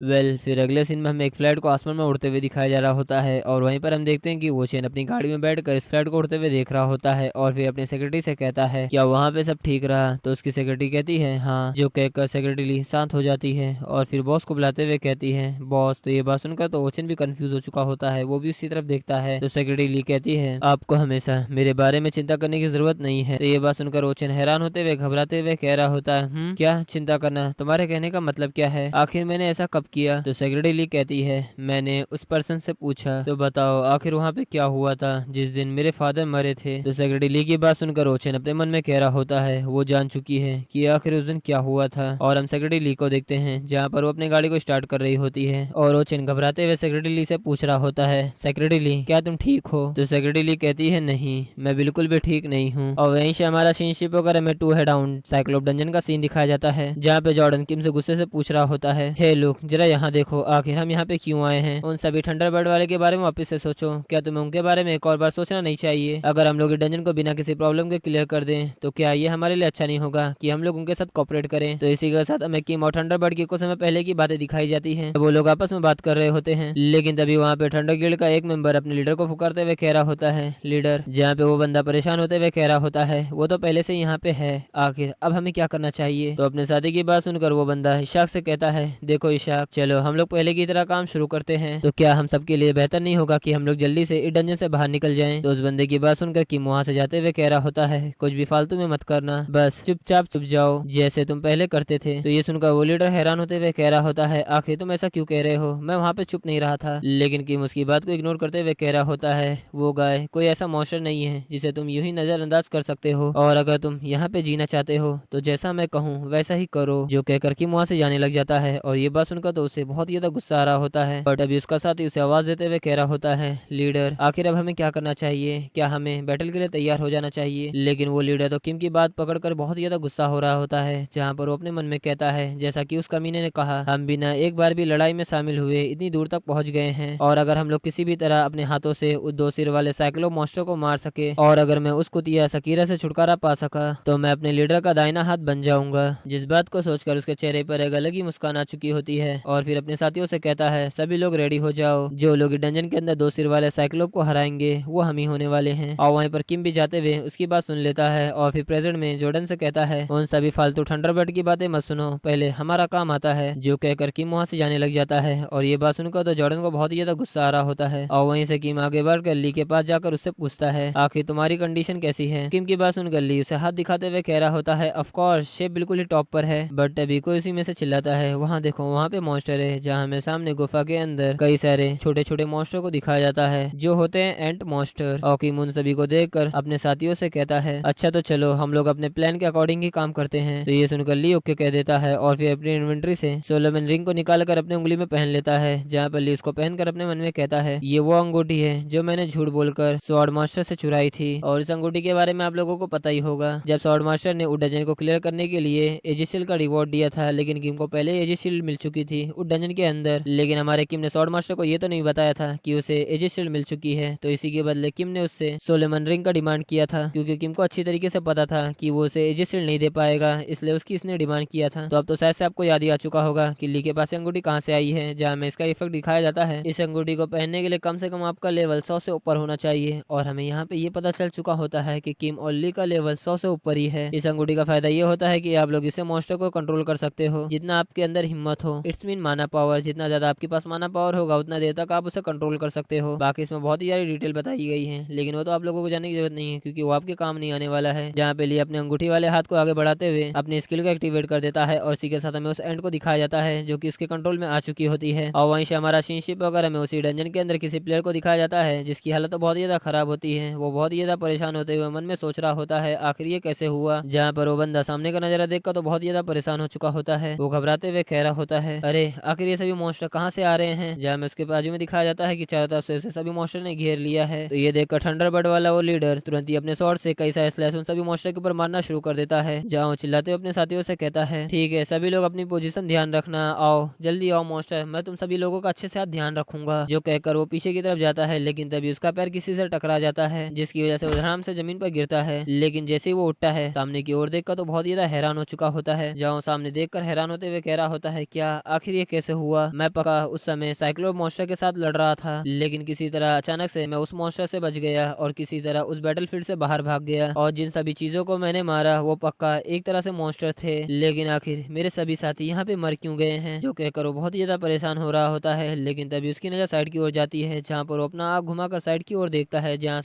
फिर अगले सीन में हमें एक फ्लाइट को आसमान में उड़ते हुए दिखाया जा रहा होता है और वहीं पर हम देखते हैं कि वो चेन अपनी गाड़ी में बैठकर इस फ्लाइट को उड़ते हुए देख रहा होता है और फिर अपनी सेक्रेटरी से कहता है क्या वहाँ पे सब ठीक रहा। तो उसकी सेक्रेटरी कहती है हाँ, जो कहकर सेक्रेटरी ली शांत हो जाती है और फिर बॉस को बुलाते हुए कहती है बॉस। तो ये बात सुनकर तो ओचन भी कंफ्यूज हो चुका होता है, वो भी उसी तरफ देखता है। तो सेक्रेटरी ली कहती है आपको हमेशा मेरे बारे में चिंता करने की जरूरत नहीं है। तो ये बात सुनकर ओचन हैरान होते हुए घबराते हुए कह रहा होता है क्या चिंता करना, तुम्हारे कहने का मतलब क्या है, आखिर मैंने ऐसा कब किया। तो सेक्रेटरी ली कहती है मैंने उस पर्सन से पूछा तो बताओ आखिर वहाँ पे क्या हुआ था जिस दिन मेरे फादर मरे थे। तो सेक्रेटरी ली की बात सुनकर ओचन अपने मन में कह रहा होता है वो जान चुकी है कि आखिर उस दिन क्या हुआ था। और हम सेक्रेटरी ली को देखते हैं जहाँ पर वो अपनी गाड़ी को स्टार्ट कर रही होती है और ओचन घबराते हुए सेक्रेटरी ली से पूछ रहा होता है सेक्रेटरी ली क्या तुम ठीक हो। तो सेक्रेटरी ली कहती है नहीं, मैं बिल्कुल भी ठीक नहीं हूँ। और वहीं से हमारा सीन शिप वगैरह में to head down cyclops dungeon का सीन दिखाया जाता है जहाँ पे जॉर्डन किम से गुस्से से पूछ रहा होता है हे लुक जरा यहाँ देखो आखिर हम यहाँ पे क्यों आए हैं। उन सभी थंडरबर्ड वाले के बारे में वापस से सोचो, क्या तुम्हें उनके बारे में एक और बार सोचना नहीं चाहिए। अगर हम लोग डंजन को बिना किसी प्रॉब्लम के क्लियर कर दें तो क्या ये हमारे लिए अच्छा नहीं होगा कि हम लोग उनके साथ कॉपरेट करें। तो इसी के साथ हमें किम और थंडरबर्ड की कुछ समय पहले की बातें दिखाई जाती है। वो लोग आपस में बात कर रहे होते हैं लेकिन तभी वहाँ पे थंडर गिल्ड का एक मेंबर अपने लीडर को पुकारते हुए कह रहा होता है लीडर। जहाँ पे वो बंदा परेशान होते हुए कह रहा होता है वो तो पहले से यहाँ पे है, आखिर अब हमें क्या करना चाहिए। तो अपने साथी की बात सुनकर वो बंदा इशाक से कहता है देखो इशाक चलो हम लोग पहले की तरह काम शुरू करते हैं। तो क्या हम सबके लिए बेहतर नहीं होगा कि हम लोग जल्दी से इस डंजन से बाहर निकल जाएं। तो उस बंदे की बात सुनकर किम वहां से जाते हुए कह रहा होता है कुछ भी फालतू में मत करना, बस चुपचाप चुप जाओ जैसे तुम पहले करते थे। तो ये सुनकर वो लीडर हैरान होते हुए कह रहा होता है आखिर तुम ऐसा क्यों कह रहे हो, मैं वहां पे चुप नहीं रहा था। लेकिन किम उसकी बात को इग्नोर करते हुए कह रहा होता है वो गाय कोई ऐसा मॉन्स्टर नहीं है जिसे तुम यूं ही नजरअंदाज कर सकते हो, और अगर तुम यहाँ पे जीना चाहते हो तो जैसा मैं कहूँ वैसा ही करो। जो कहकर किम वहां से जाने लग जाता है और ये बात सुनकर तो उसे बहुत ज्यादा गुस्सा आ रहा होता है। बट अभी उसका साथी उसे आवाज देते हुए कह रहा होता है लीडर आखिर अब हमें क्या करना चाहिए, क्या हमें बैटल के लिए तैयार हो जाना चाहिए। लेकिन वो लीडर तो किम की बात पकड़कर बहुत ज्यादा गुस्सा हो रहा होता है जहाँ पर वो अपने मन में कहता है जैसा कि उस कमीने ने कहा हम बिना एक बार भी लड़ाई में शामिल हुए इतनी दूर तक पहुंच गए हैं, और अगर हम लोग किसी भी तरह अपने हाथों से उस दो सिर वाले साइक्लो मॉन्स्टर को मार सके और अगर मैं उस कुतिया सकीरा से छुटकारा पा सका तो मैं अपने लीडर का दाहिना हाथ बन जाऊंगा। जिस बात को सोचकर उसके चेहरे पर एक अलग ही मुस्कान आ चुकी होती है और फिर अपने साथियों से कहता है सभी लोग रेडी हो जाओ, जो लोग डंजन के अंदर दो सिर वाले साइक्लोप को हराएंगे वो हम ही होने वाले हैं। और वहीं पर किम भी जाते हुए उसकी बात सुन लेता है और फिर प्रेजेंट में जॉर्डन से कहता है उन सभी फालतू थंडरबर्ड की बातें मत सुनो, पहले हमारा काम आता है। जो कहकर किम वहां से जाने लग जाता है और ये बात सुनकर तो जॉर्डन को बहुत ही ज्यादा गुस्सा आ रहा होता है और वहीं से किम आगे बढ़कर ली के पास जाकर उससे पूछता है आखिर तुम्हारी कंडीशन कैसी है। किम की बात सुनकर ली उसे हाथ दिखाते हुए कह रहा होता है ऑफ कोर्स शेप बिल्कुल ही टॉप पर है। बट अभी कोई उसी में से चिल्लाता है वहाँ देखो वहाँ पे मॉन्स्टर है, जहाँ हमें सामने गुफा के अंदर कई सारे छोटे छोटे मॉन्स्टर को दिखाया जाता है जो होते हैं एंट मॉन्स्टर। और किम उन सभी को देखकर अपने साथियों से कहता है अच्छा तो चलो हम लोग अपने प्लान के अकॉर्डिंग ही काम करते हैं। तो ये सुनकर ली ओके कह देता है और फिर अपनी इन्वेंट्री से सोलोमन रिंग को निकाल कर अपने उंगली में पहन लेता है, जहाँ पर ली उसको पहनकर अपने मन में कहता है ये वो अंगूठी है जो मैंने झूठ बोलकर स्वॉर्ड मास्टर से चुराई थी। और इस अंगूठी के बारे में आप लोगों को पता ही होगा, जब स्वॉर्ड मास्टर ने उस डंजन को क्लियर करने के लिए एजिसिल का रिवॉर्ड दिया था, लेकिन किम को पहले एजिसिल मिल चुकी थी उस डंजन के अंदर। लेकिन हमारे किम ने स्वॉर्ड मास्टर को ये तो नहीं बताया था कि उसे एजिसिल मिल चुकी है। तो इसी के बदले किम ने उससे सोलोमन रिंग का डिमांड किया था, क्योंकि किम को अच्छी तरीके से पता था कि वो उसे एजिसिल नहीं दे पाएगा, इसलिए उसकी इसने डिमांड किया था। तो अब तो शायद से आपको याद ही आ चुका होगा कि ली के पास अंगूठी कहाँ से आई है, जहाँ में इसका इफेक्ट दिखाया जाता है। इस अंगूठी को पहनने के लिए कम से कम आपका लेवल 100 से ऊपर होना चाहिए, और हमें यहाँ पे ये पता चल चुका होता है कि किम और ली का लेवल 100 से ऊपर ही है। इस अंगूठी का फायदा ये होता है कि आप लोग इसे मॉन्स्टर को कंट्रोल कर सकते हो जितना आपके अंदर हिम्मत हो। इट्स मीन माना पावर, जितना ज्यादा आपके पास माना पावर होगा उतना देर तक आप उसे कंट्रोल कर सकते हो। बाकी इसमें बहुत ही सारी डिटेल बताई गई है, लेकिन वो तो आप लोगों को जानने की जरूरत नहीं है क्योंकि वो आपके काम नहीं आने वाला है। जहाँ पे ली अपने अंगूठी वाले हाथ को आगे बढ़ाते हुए अपनी स्किल को एक्टिवेट कर देता है और इसी के साथ हमें उस एंड को दिखाया जाता है जो कि इसके कंट्रोल में आ चुकी होती है। और वहीं से हमारा सीनशिप वगैरह में उसी डंजन के अंदर किसी प्लेयर को दिखाया जाता है जिसकी हालत तो बहुत ही ज्यादा खराब होती है। वो बहुत ही ज्यादा परेशान होते हुए मन में सोच रहा होता है आखिर ये कैसे हुआ। जहाँ पर वो बंदा सामने का नजारा देखकर तो बहुत ज्यादा परेशान हो चुका होता है। वो घबराते हुए कह रहा होता है अरे आखिर ये सभी मॉन्स्टर कहाँ से आ रहे हैं। जहाँ में उसके बाजू में दिखाया जाता है कि चारों तरफ से उसे सभी मॉन्स्टर ने घेर लिया है। तो ये देखकर थंडरबर्ड वाला वो लीडर तुरंत ही अपने स्वॉर्ड से कई सारे स्लैश उन सभी मॉन्स्टर के ऊपर मारना शुरू कर देता है। जहाँ वो चिल्लाते हुए अपने साथियों से कहता है ठीक है सभी लोग अपनी पोजीशन ध्यान रखना, आओ जल्दी आओ मॉन्स्टर, मैं तुम सभी लोगों का अच्छे से ध्यान रखूंगा। जो कहकर वो पीछे की तरफ जाता है, लेकिन तभी उसका पैर किसी से टकरा जाता है जिसकी वजह से वो धड़ाम से जमीन पर गिरता है। लेकिन जैसे ही वो उठता है सामने की ओर देखकर तो बहुत ज्यादा हैरान हो चुका होता है। जहाँ वो सामने देखकर हैरान होते हुए कह रहा होता है क्या आखिर ये कैसे हुआ। मैं पक्का उस समय साइक्लोप मॉन्स्टर के साथ लड़ रहा था, लेकिन किसी तरह अचानक से मैं उस मॉन्स्टर से बच गया और किसी तरह उस बैटलफील्ड से बाहर भाग गया। और जिन सभी चीजों को मैंने मारा वो पक्का एक तरह से मॉन्स्टर थे, लेकिन आखिर मेरे सभी साथी यहाँ पे मर क्यों गए हैं, जो कहकर वो बहुत ही ज्यादा परेशान हो रहा होता है। लेकिन तभी उसकी नजर साइड की ओर जाती है, जहाँ पर वो अपना आँख घुमाकर साइड की ओर देखता है, जहाँ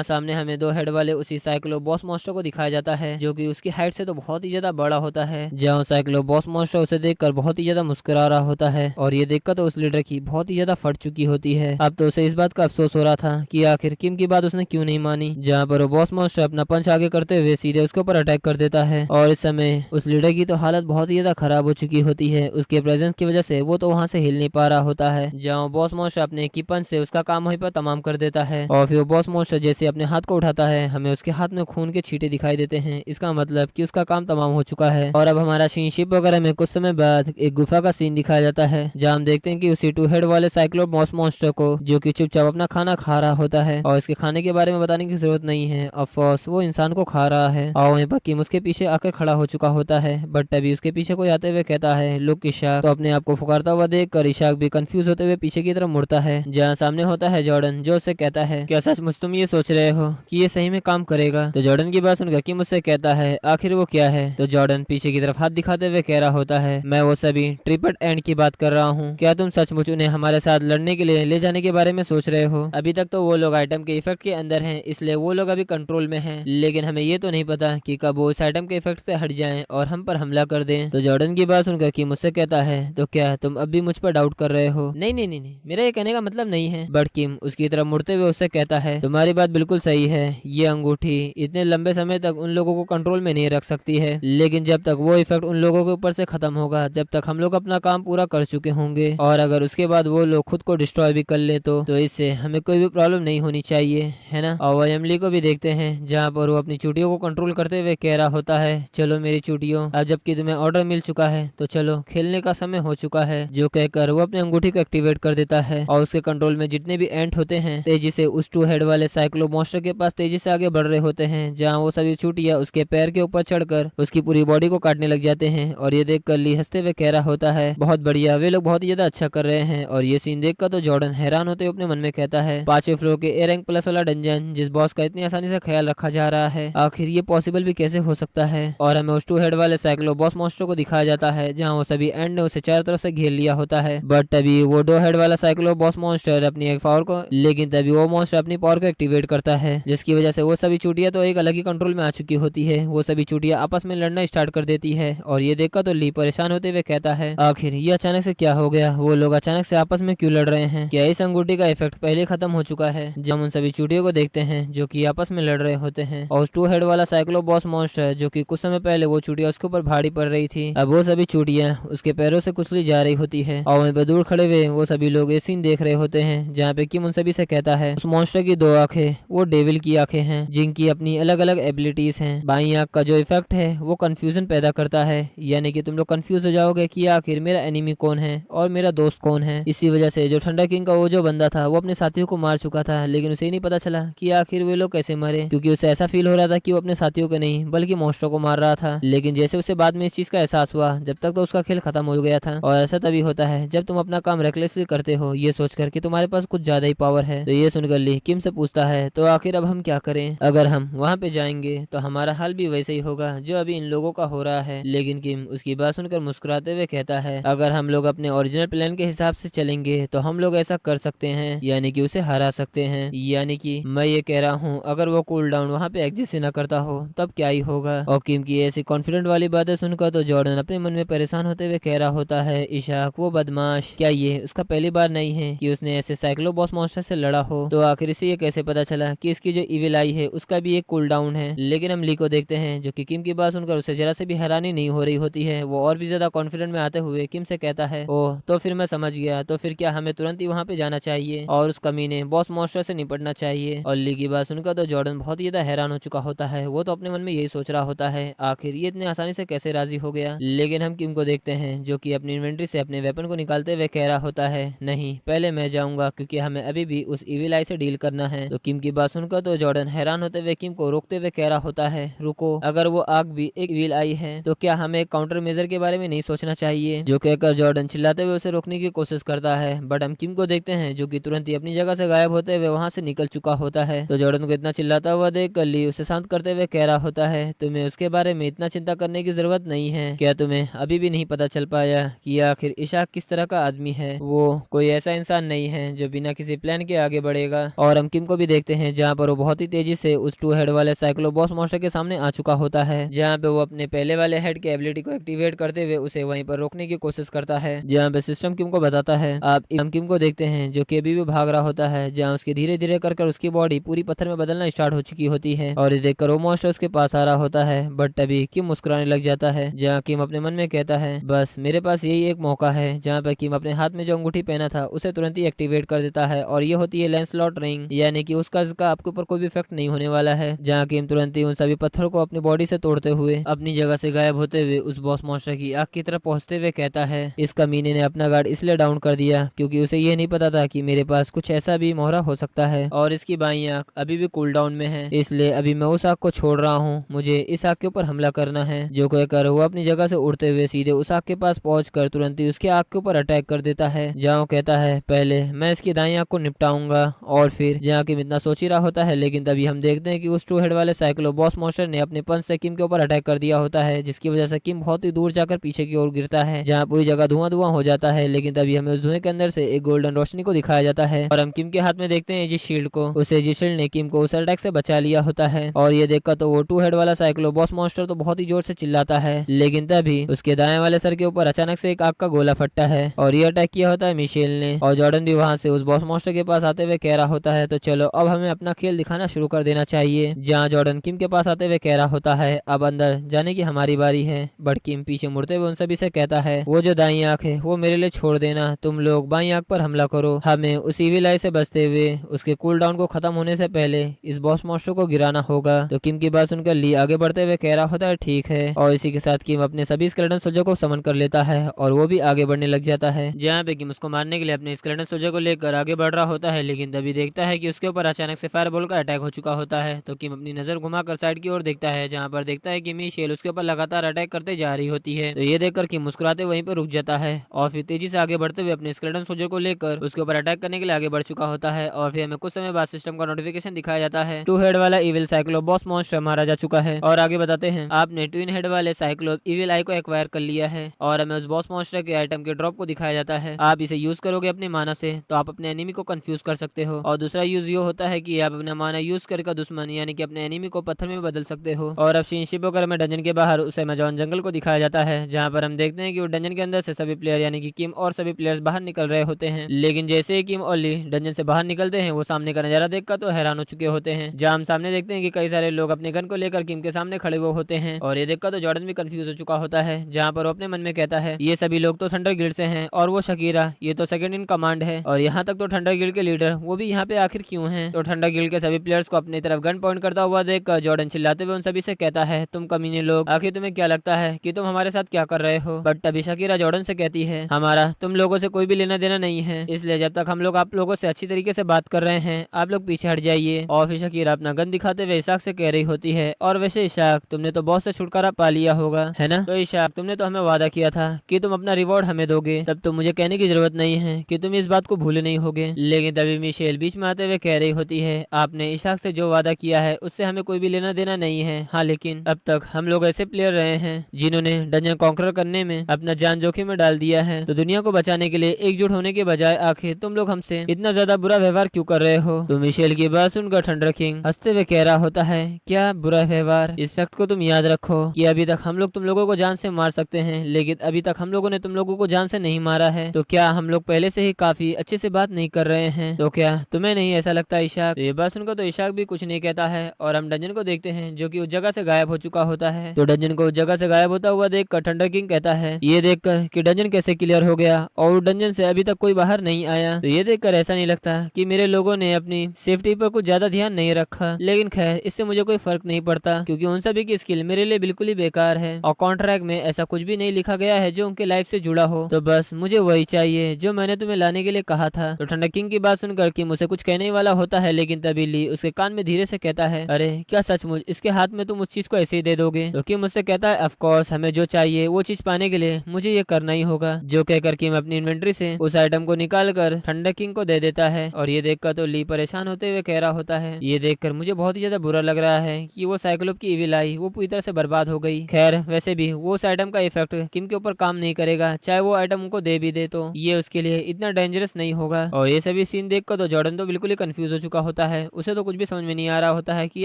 सामने हमें 2 हेड वाले उसी साइक्लो बॉस मॉन्स्टर को दिखाया जाता है, जो कि उसकी हाइट से तो बहुत ही ज्यादा बड़ा होता है। जहाँ साइक्लो बॉस मॉन्स्टर उसे देखकर बहुत ही ज्यादा मुस्कुरा रहा होता है, और ये देखकर तो उस लीडर की बहुत ही ज्यादा फट चुकी होती है। अब तो उसे इस बात का अफसोस हो रहा था कि आखिर किम की बात उसने क्यों नहीं मानी। जहाँ पर वो बॉस मॉन्स्टर अपना पंच आगे करते हुए सीधे उसके ऊपर अटैक कर देता है, और इस समय उस लीडर की तो हालत बहुत ही ज्यादा खराब हो चुकी होती है। उसके प्रेजेंस की वजह से वो तो वहाँ से हिल नहीं पा रहा होता है। जहाँ बॉस मॉन्स्टर अपने की पंच से उसका काम वहीं पर तमाम कर देता है, और फिर बॉस मॉन्स्टर जैसे अपने हाथ को उठाता है, हमें उसके हाथ में खून के छींटे दिखाई देते हैं। इसका मतलब कि उसका काम तमाम हो चुका है। और अब हमारा शिप वगैरह में कुछ समय बाद एक गुफा का सीन दिखाया जाता है, जहाँ हम देखते हैं कि उसी 2 हेड वाले साइक्लोप बॉस मॉन्स्टर को, जो कि चुपचाप अपना खाना खा रहा होता है, और इसके खाने के बारे में बताने की जरूरत नहीं है, ऑफ कोर्स वो इंसान को खा रहा है। और वहीं पर किम उसके पीछे आकर खड़ा हो चुका होता है, बट तभी उसके पीछे कोई आते हुए कहता है लुक इशाक। तो अपने आप को पुकारता हुआ देखकर इशाक भी कंफ्यूज होते हुए पीछे की तरफ मुड़ता है, जहाँ सामने होता है जॉर्डन, जो उससे कहता है क्या सचमुच तुम ये सोच रहे हो कि ये सही में काम करेगा। तो जॉर्डन की बात सुनकर किम उससे कहता है आखिर वो क्या है। तो जॉर्डन पीछे की तरफ हाथ दिखाते हुए कह रहा होता है मैं वो सभी ट्रिपल एंड की बात कर रहा हूँ। क्या तुम सचमुच उन्हें हमारे साथ लड़ने के लिए ले जाने के बारे में सोच रहे हो। अभी तक तो वो लोग आइटम के इफेक्ट के अंदर हैं, इसलिए वो लोग अभी कंट्रोल में हैं, लेकिन हमें ये तो नहीं पता कि कब वो इस आइटम के इफेक्ट से हट जाएं और हम पर हमला कर दें। तो जॉर्डन की बात सुनकर किम मुझसे कहता है तो क्या तुम अब भी मुझ पर डाउट कर रहे हो। नहीं नहीं नहीं नहीं, मेरा ये कहने का मतलब नहीं है। बट किम उसकी तरफ मुड़ते हुए उससे कहता है तुम्हारी बात बिल्कुल सही है, ये अंगूठी इतने लंबे समय तक उन लोगों को कंट्रोल में नहीं रख सकती है, लेकिन जब तक वो इफेक्ट उन लोगों के ऊपर से खत्म होगा, जब तक हम लोग अपना काम पूरा कर चुके होंगे, और अगर उसके बाद वो लोग खुद को डिस्ट्रॉय भी कर ले तो इससे हमें कोई भी प्रॉब्लम नहीं होनी चाहिए, है ना। और वो एमली को भी देखते हैं, जहाँ पर वो अपनी चूटियों को कंट्रोल करते हुए कह रहा होता है चलो मेरी चूटियों, अब जबकि तुम्हें ऑर्डर मिल चुका है तो चलो खेलने का समय हो चुका है। जो कहकर वो अपनी अंगूठी को एक्टिवेट कर देता है, और उसके कंट्रोल में जितने भी एंट होते हैं तेजी से उस 2 हेड वाले साइक्लो मॉन्स्टर के पास तेजी से आगे बढ़ रहे होते हैं, जहाँ वो सभी चूटियां उसके पैर के ऊपर चढ़कर उसकी पूरी बॉडी को काटने लग जाते हैं। और ये देखकर ली हंसते हुए कह रहा होता है बहुत बढ़िया, वे लोग बहुत ही ज्यादा अच्छा कर रहे हैं। और ये सीन देखकर तो जॉर्डन हैरान होते हुए अपने मन में कहता है 5वें फ्लोर के ए रैंक प्लस वाला डंजन जिस बॉस का इतनी आसानी से ख्याल रखा जा रहा है, आखिर ये पॉसिबल भी कैसे हो सकता है। और हमें उस 2 हेड वाले साइक्लो बॉस मॉन्स्टर को दिखाया जाता है, जहाँ वो सभी एंड ने उसे चारों तरफ से घेर लिया होता है। बट तभी वो 2 हेड वाला साइक्लो बॉस मॉन्स्टर अपनी एक पावर को लेकिन तभी वो मॉन्स्टर अपनी पावर को एक्टिवेट करता है, जिसकी वजह से वो सभी चूटियां तो एक अलग ही कंट्रोल में आ चुकी होती है। वो सभी चूटियां आपस में लड़ना स्टार्ट कर देती है, और ये देखकर तो ली परेशान होते हुए कहता है आखिर ये अचानक से क्या हो गया, वो लोग अचानक से आपस में क्यों लड़ रहे हैं, क्या इस अंगूठी का इफेक्ट पहले खत्म हो चुका है। जब उन सभी चूटियों को देखते हैं जो कि आपस में लड़ रहे होते हैं, और 2 हेड वाला साइक्लो बॉस मॉन्स्टर जो कि कुछ समय पहले वो चूटियां उसके ऊपर भारी पड़ रही थी, अब वो सभी चूटियां उसके पैरों से कुचली जा रही होती है। और वहीं पर दूर खड़े हुए वो सभी लोग ये सीन देख रहे होते हैं, जहाँ पे किम उन सभी से कहता है उस मॉन्स्टर की 2 आंखें वो डेविल की आंखें हैं, जिनकी अपनी अलग अलग एबिलिटीज हैं। बाई आंख का जो इफेक्ट है वो कंफ्यूजन पैदा करता है, यानी कि तुम लोग कंफ्यूज हो जाओगे कि आखिर मेरा एनिमी कौन है और मेरा दोस्त कौन है। इसी वजह से जो ठंडा किंग का वो जो बंदा था वो अपने साथियों को मार चुका था, लेकिन उसे नहीं पता चला कि आखिर वे लोग कैसे मरे, क्योंकि उसे ऐसा फील हो रहा था कि वो अपने साथियों को नहीं बल्कि मॉन्स्टर को मार रहा था। लेकिन जैसे उसे बाद में इस चीज का एहसास हुआ, जब तक तो उसका खेल खत्म हो गया था। और ऐसा तभी होता है जब तुम अपना काम रेकलेसली करते हो, ये सोचकर कि तुम्हारे पास कुछ ज्यादा ही पावर है। तो ये सुनकर ली किम से पूछता है तो आखिर अब हम क्या करें, अगर हम वहाँ पे जाएंगे तो हमारा हाल भी वैसे ही होगा जो अभी इन लोगों का हो रहा है। लेकिन किम उसकी बात सुनकर मुस्कुराते हुए कहता है अगर हम लोग अपने ओरिजिनल प्लान के हिसाब से चलेंगे तो हम लोग ऐसा कर सकते हैं, यानी कि उसे हरा सकते हैं। यानी कि मैं ये कह रहा हूँ अगर वो कूल डाउन वहाँ पे एग्जिस्ट न करता हो तब क्या ही होगा। और किम की ऐसी कॉन्फिडेंट वाली बातें सुनकर तो जॉर्डन अपने मन में परेशान होते हुए कह रहा होता है इशाक वो बदमाश, क्या ये उसका पहली बार नहीं है कि उसने ऐसे साइक्लो बॉस मॉन्स्टर से लड़ा हो। तो आखिर इसे ये कैसे पता चला कि इसकी जो इविल आई है उसका भी एक कूल डाउन है। लेकिन हम ली को देखते हैं जो कि किम की बात सुनकर उसे जरा से भी हैरानी नहीं हो रही होती है। वो और भी ज्यादा कॉन्फिडेंट में आते हुए किम से कहता है ओह तो फिर मैं समझ गया, तो फिर क्या हमें तुरंत ही वहाँ पे जाना चाहिए और उस कमीने बॉस मॉन्स्टर से निपटना चाहिए। और ली की बात सुनकर तो जॉर्डन बहुत ही ज्यादा हैरान हो चुका होता है। वो तो अपने मन में यही सोच रहा होता है आखिर ये इतने आसानी से कैसे राजी हो गया। लेकिन हम किम को देखते हैं जो कि अपनी इन्वेंट्री से अपने वेपन को निकालते हुए कह रहा होता है नहीं पहले मैं जाऊंगा, क्योंकि हमें अभी भी उस इविल आई से डील करना है। तो किम की बात सुनकर तो जॉर्डन हैरान होते हुए किम को रोकते हुए कह रहा होता है रुको, अगर वो आग भी एक इविल आई है तो क्या हमें काउंटर मेजर के बारे में नहीं सोचना चाहिए। चाहिए। जो कहकर जॉर्डन चिल्लाते हुए उसे रोकने की कोशिश करता है, बट हम किम को देखते हैं जो कि तुरंत ही अपनी जगह से गायब होते हुए वहां से निकल चुका होता है। तो जॉर्डन को इतना चिल्लाता हुआ देख कर ली उसे शांत करते हुए कह रहा होता है, तुम्हें उसके बारे में इतना चिंता करने की जरूरत नहीं है। क्या तुम्हें अभी भी नहीं पता चल पाया कि आखिर इशाक किस तरह का आदमी है? वो कोई ऐसा इंसान नहीं है जो बिना किसी प्लान के आगे बढ़ेगा। और हम किम को भी देखते हैं जहाँ पर वो बहुत ही तेजी से उस 2 हेड वाले साइक्लोबॉस मॉन्स्टर के सामने आ चुका होता है, जहाँ पे वो अपने पहले वाले हेड के एबिलिटी को एक्टिवेट करते हुए उसे वहीं पर रोकने की कोशिश करता है। जहाँ पे सिस्टम किम को बताता है, आप हम किम को देखते हैं जो कि अभी भी भाग रहा होता है, जहाँ उसकी धीरे धीरे कर उसकी बॉडी पूरी पत्थर में बदलना स्टार्ट हो चुकी होती है। और ये देखकर वो मॉन्स्टर उसके पास आ रहा होता है, बट तभी किम मुस्कुराने लग जाता है, जहाँ किम अपने मन में कहता है, बस मेरे पास यही एक मौका है। जहाँ पे किम अपने हाथ में जो अंगूठी पहना था उसे तुरंत ही एक्टिवेट कर देता है, और ये होती है लैंसलॉट रिंग, यानी कि उसका आपके ऊपर कोई भी इफेक्ट नहीं होने वाला है। जहाँ किम तुरंत ही उन सभी पत्थरों को अपनी बॉडी से तोड़ते हुए अपनी जगह से गायब होते हुए उस बॉस मॉन्स्टर की आग की तरफ पहुंचते हुए कहता है, इस कमीने ने अपना गार्ड इसलिए डाउन कर दिया क्योंकि उसे ये नहीं पता था कि मेरे पास कुछ ऐसा भी मोहरा हो सकता है, और इसकी बाई आंख अभी भी कूल डाउन में है, इसलिए अभी मैं उस आग को छोड़ रहा हूँ, मुझे इस आग के ऊपर हमला करना है। जो कहकर वो अपनी जगह से उड़ते हुए सीधे उस आग के पास पहुंचकर तुरंत ही उसके आग के ऊपर अटैक कर देता है। जहाँ कहता है, पहले मैं इसकी दाई आंख को निपटाऊंगा और फिर। जहाँ किम इतना सोच ही रहा होता है, लेकिन तभी हम देखते हैं कि उस 2 हेड वाले साइक्लोबॉस मॉन्स्टर ने अपने पंच से किम के ऊपर अटैक कर दिया होता है, जिसकी वजह से किम बहुत ही दूर जाकर पीछे की ओर गिरता है, जहाँ पूरी जगह धुआं धुआं हो जाता है। लेकिन तभी हमें उस धुएं के अंदर से एक गोल्डन रोशनी को दिखाया जाता है, और हम किम के हाथ में देखते हैं जिस शील्ड को, उसे जिस शील्ड ने किम को उस अटैक से बचा लिया होता है। और ये देखकर तो वो 2 हेड वाला साइक्लोबॉस मॉन्स्टर तो बहुत ही जोर से चिल्लाता है, लेकिन तभी उसके दाएं वाले सर के ऊपर अचानक से एक आग का गोला फटता है, और ये अटैक किया होता है मिशेल ने। और जॉर्डन भी वहां से उस बॉस मॉन्स्टर के पास आते हुए कह रहा होता है, तो चलो अब हमें अपना खेल दिखाना शुरू कर देना चाहिए। जहाँ जॉर्डन किम के पास आते हुए कह रहा होता है, अब अंदर जाने की हमारी बारी है, बट किम पीछे मुड़ते हुए उन सभी से कहता है, वो जो दाई आंख है वो मेरे लिए छोड़ देना, तुम लोग बाई आंख पर हमला करो, हमें उस इविल आई से बचते हुए उसके कूल डाउन को खत्म होने से पहले इस बॉस मॉन्स्टर को गिराना होगा। तो किम की बात सुनकर ली आगे बढ़ते हुए कह रहा होता है, ठीक है। और इसी के साथ किम अपने सभी स्केलेटन सोल्जर को समन कर लेता है, और वो भी आगे बढ़ने लग जाता है। जहाँ पे किम उसको मारने के लिए अपने स्केलेटन सोल्जर को लेकर आगे बढ़ रहा होता है, लेकिन तभी देखता है कि उसके ऊपर अचानक से फायरबॉल का अटैक हो चुका होता है। तो किम अपनी नजर घुमाकर साइड की ओर देखता है, जहाँ पर देखता है कि मिशेल उसके ऊपर लगातार अटैक करते जा रही होती है। तो ये देखकर किम मुस्कुराते वहीं पर रुक जाता है, और फिर तेजी से आगे बढ़ते हुए अपने स्केलेटन सोल्जर को लेकर उसके ऊपर अटैक करने के लिए आगे बढ़ चुका होता है। और फिर हमें कुछ समय बाद सिस्टम का नोटिफिकेशन दिखाया जाता है, 2 हेड वाला इविल साइक्लोबॉस मॉन्स्टर मारा जा चुका है। और आगे बताते हैं, आपने ट्विन हेड वाले साइक्लो इविल आई को एक्वायर कर लिया है, और हमें उस बॉस मॉन्स्टर के आइटम के ड्रॉप को दिखाया जाता है। आप इसे यूज करोगे अपने माना से तो आप अपने एनिमी को कंफ्यूज कर सकते हो, और दूसरा यूज ये होता है कि आप अपना माना यूज करके दुश्मन यानी कि अपने एनिमी को पत्थर में बदल सकते हो। और अब शिनशिप होकर हमें डंजन के बाहर उस अमेजॉन जंगल को दिखाया जाता है, जहाँ पर हम देखते हैं कि वो डंजन के अंदर से सभी प्लेयर यानी कि किम और सभी प्लेयर्स बाहर निकल रहे होते हैं। लेकिन जैसे ही किम और ली डंजन से बाहर निकलते हैं, वो सामने का नजारा देखकर तो हैरान हो चुके होते हैं, जहाँ हम सामने देखते हैं कि कई सारे लोग अपने गन को लेकर किम के सामने खड़े हुए होते हैं। और ये देखकर तो जॉर्डन भी कंफ्यूज हो चुका होता है, जहाँ पर वो अपने मन में कहता है, ये सभी लोग तो थंडर गिल्ड से हैं, और वो शकीरा ये तो सेकंड इन कमांड है, और यहाँ तक तो थंडर गिल्ड के लीडर वो भी यहाँ पे आखिर क्यों हैं? तो थंडर गिल्ड के सभी प्लेयर्स को अपनी तरफ गन पॉइंट करता हुआ देखकर जॉर्डन चिल्लाते हुए उन सभी से कहता है, तुम कमीने लोग, आखिर तुम्हें क्या लगता है कि तुम हमारे साथ क्या कर रहे हो? बट तभी शकीरा जॉर्डन से कहती है, हमारा तुम लोगों से कोई भी लेना देना नहीं है, इसलिए जब तक हम लोग आप लोगों से अच्छी तरीके से बात कर रहे हैं आप लोग पीछे हट जाइए। और फिर शकीरा अपना गन दिखाते हुए इशाक से कह रही होती है, और वैसे इशाक तुमने तो बहुत से छुटकारा पा लिया होगा है ना? तो इशाक तुमने तो हमें वादा किया था कि तुम अपना रिवॉर्ड हमें दोगे, तब तो मुझे कहने की जरूरत नहीं है कि तुम इस बात को भूले नहीं होगे। लेकिन तभी मिशेल बीच में आते हुए कह रही होती है, आपने इशाक से जो वादा किया है उससे हमें कोई भी लेना देना नहीं है। हाँ, लेकिन अब तक हम लोग ऐसे प्लेयर रहे हैं जिन्होंने डंजन कॉन्कर करने में अपना जान जोखिम में डाल दिया है, तो दुनिया को बचाने के लिए एकजुट होने के बजाय आखिर तुम लोग हमसे इतना ज्यादा बुरा व्यवहार क्यों कर रहे हो? तो मिशेल की बात सुनकर थंडर किंग हंसते हुए कह रहा होता है, क्या बुरा व्यवहार? इस फैक्ट को तुम याद रखो कि अभी तक हम लोग तुम लोगों को जान से मार सकते हैं, लेकिन अभी तक हम लोगों ने तुम लोगों को जान से नहीं मारा है। तो क्या हम लोग पहले से ही काफी अच्छे से बात नहीं कर रहे हैं? तो क्या तुम्हें नहीं ऐसा लगता इशाक? तो ये बात सुनकर तो इशाक भी कुछ नहीं कहता है, और हम डंजन को देखते हैं जो कि उस जगह से गायब हो चुका होता है। तो डंजन को उस जगह से गायब होता हुआ देखकर थंडर किंग कहता है, ये देखकर कि डंजन कैसे क्लियर हो गया और डंजन से अभी तक कोई बाहर नहीं आया, तो ये देखकर ऐसा नहीं लगता कि मेरे लोगों ने अपनी सेफ्टी पर कुछ ज्यादा ध्यान नहीं रखा। लेकिन खैर इससे मुझे कोई फर्क नहीं पड़ता, क्योंकि उन सभी की स्किल मेरे लिए बिल्कुल ही बेकार है, और कॉन्ट्रैक्ट में ऐसा कुछ भी नहीं लिखा गया है जो उनके लाइफ से जुड़ा हो। तो बस मुझे वही चाहिए जो मैंने तुम्हें लाने के लिए कहा था। तो थंडर किंग की बात सुनकर कि मुझे कुछ कहने वाला होता है, लेकिन तभी ली उसके कान में धीरे से कहता है, अरे क्या सचमुच इसके हाथ में तुम उस चीज को ऐसे ही दे दोगे? तो किम मुझसे कहता है, ऑफ कोर्स हमें जो चाहिए वो चीज पाने के लिए लिए मुझे ये करना ही होगा। जो कहकर किम अपनी इन्वेंट्री से उस आइटम को निकाल कर थंडर किंग को दे देता है और ये देखकर तो ली परेशान होते हुए कह रहा होता है, ये देखकर मुझे बहुत ही ज्यादा बुरा लग रहा है कि वो साइक्लोप की इविल आई वो पूरी तरह से बर्बाद हो गई। खैर वैसे भी वो उस आइटम का इफेक्ट किम के ऊपर काम नहीं करेगा, चाहे वो आइटम उनको दे भी दे तो ये उसके लिए इतना डेंजरस नहीं होगा। और ये सभी सीन देखकर तो जॉर्डन तो बिल्कुल ही कंफ्यूज हो चुका होता है, उसे तो कुछ भी समझ में नहीं आ रहा होता है कि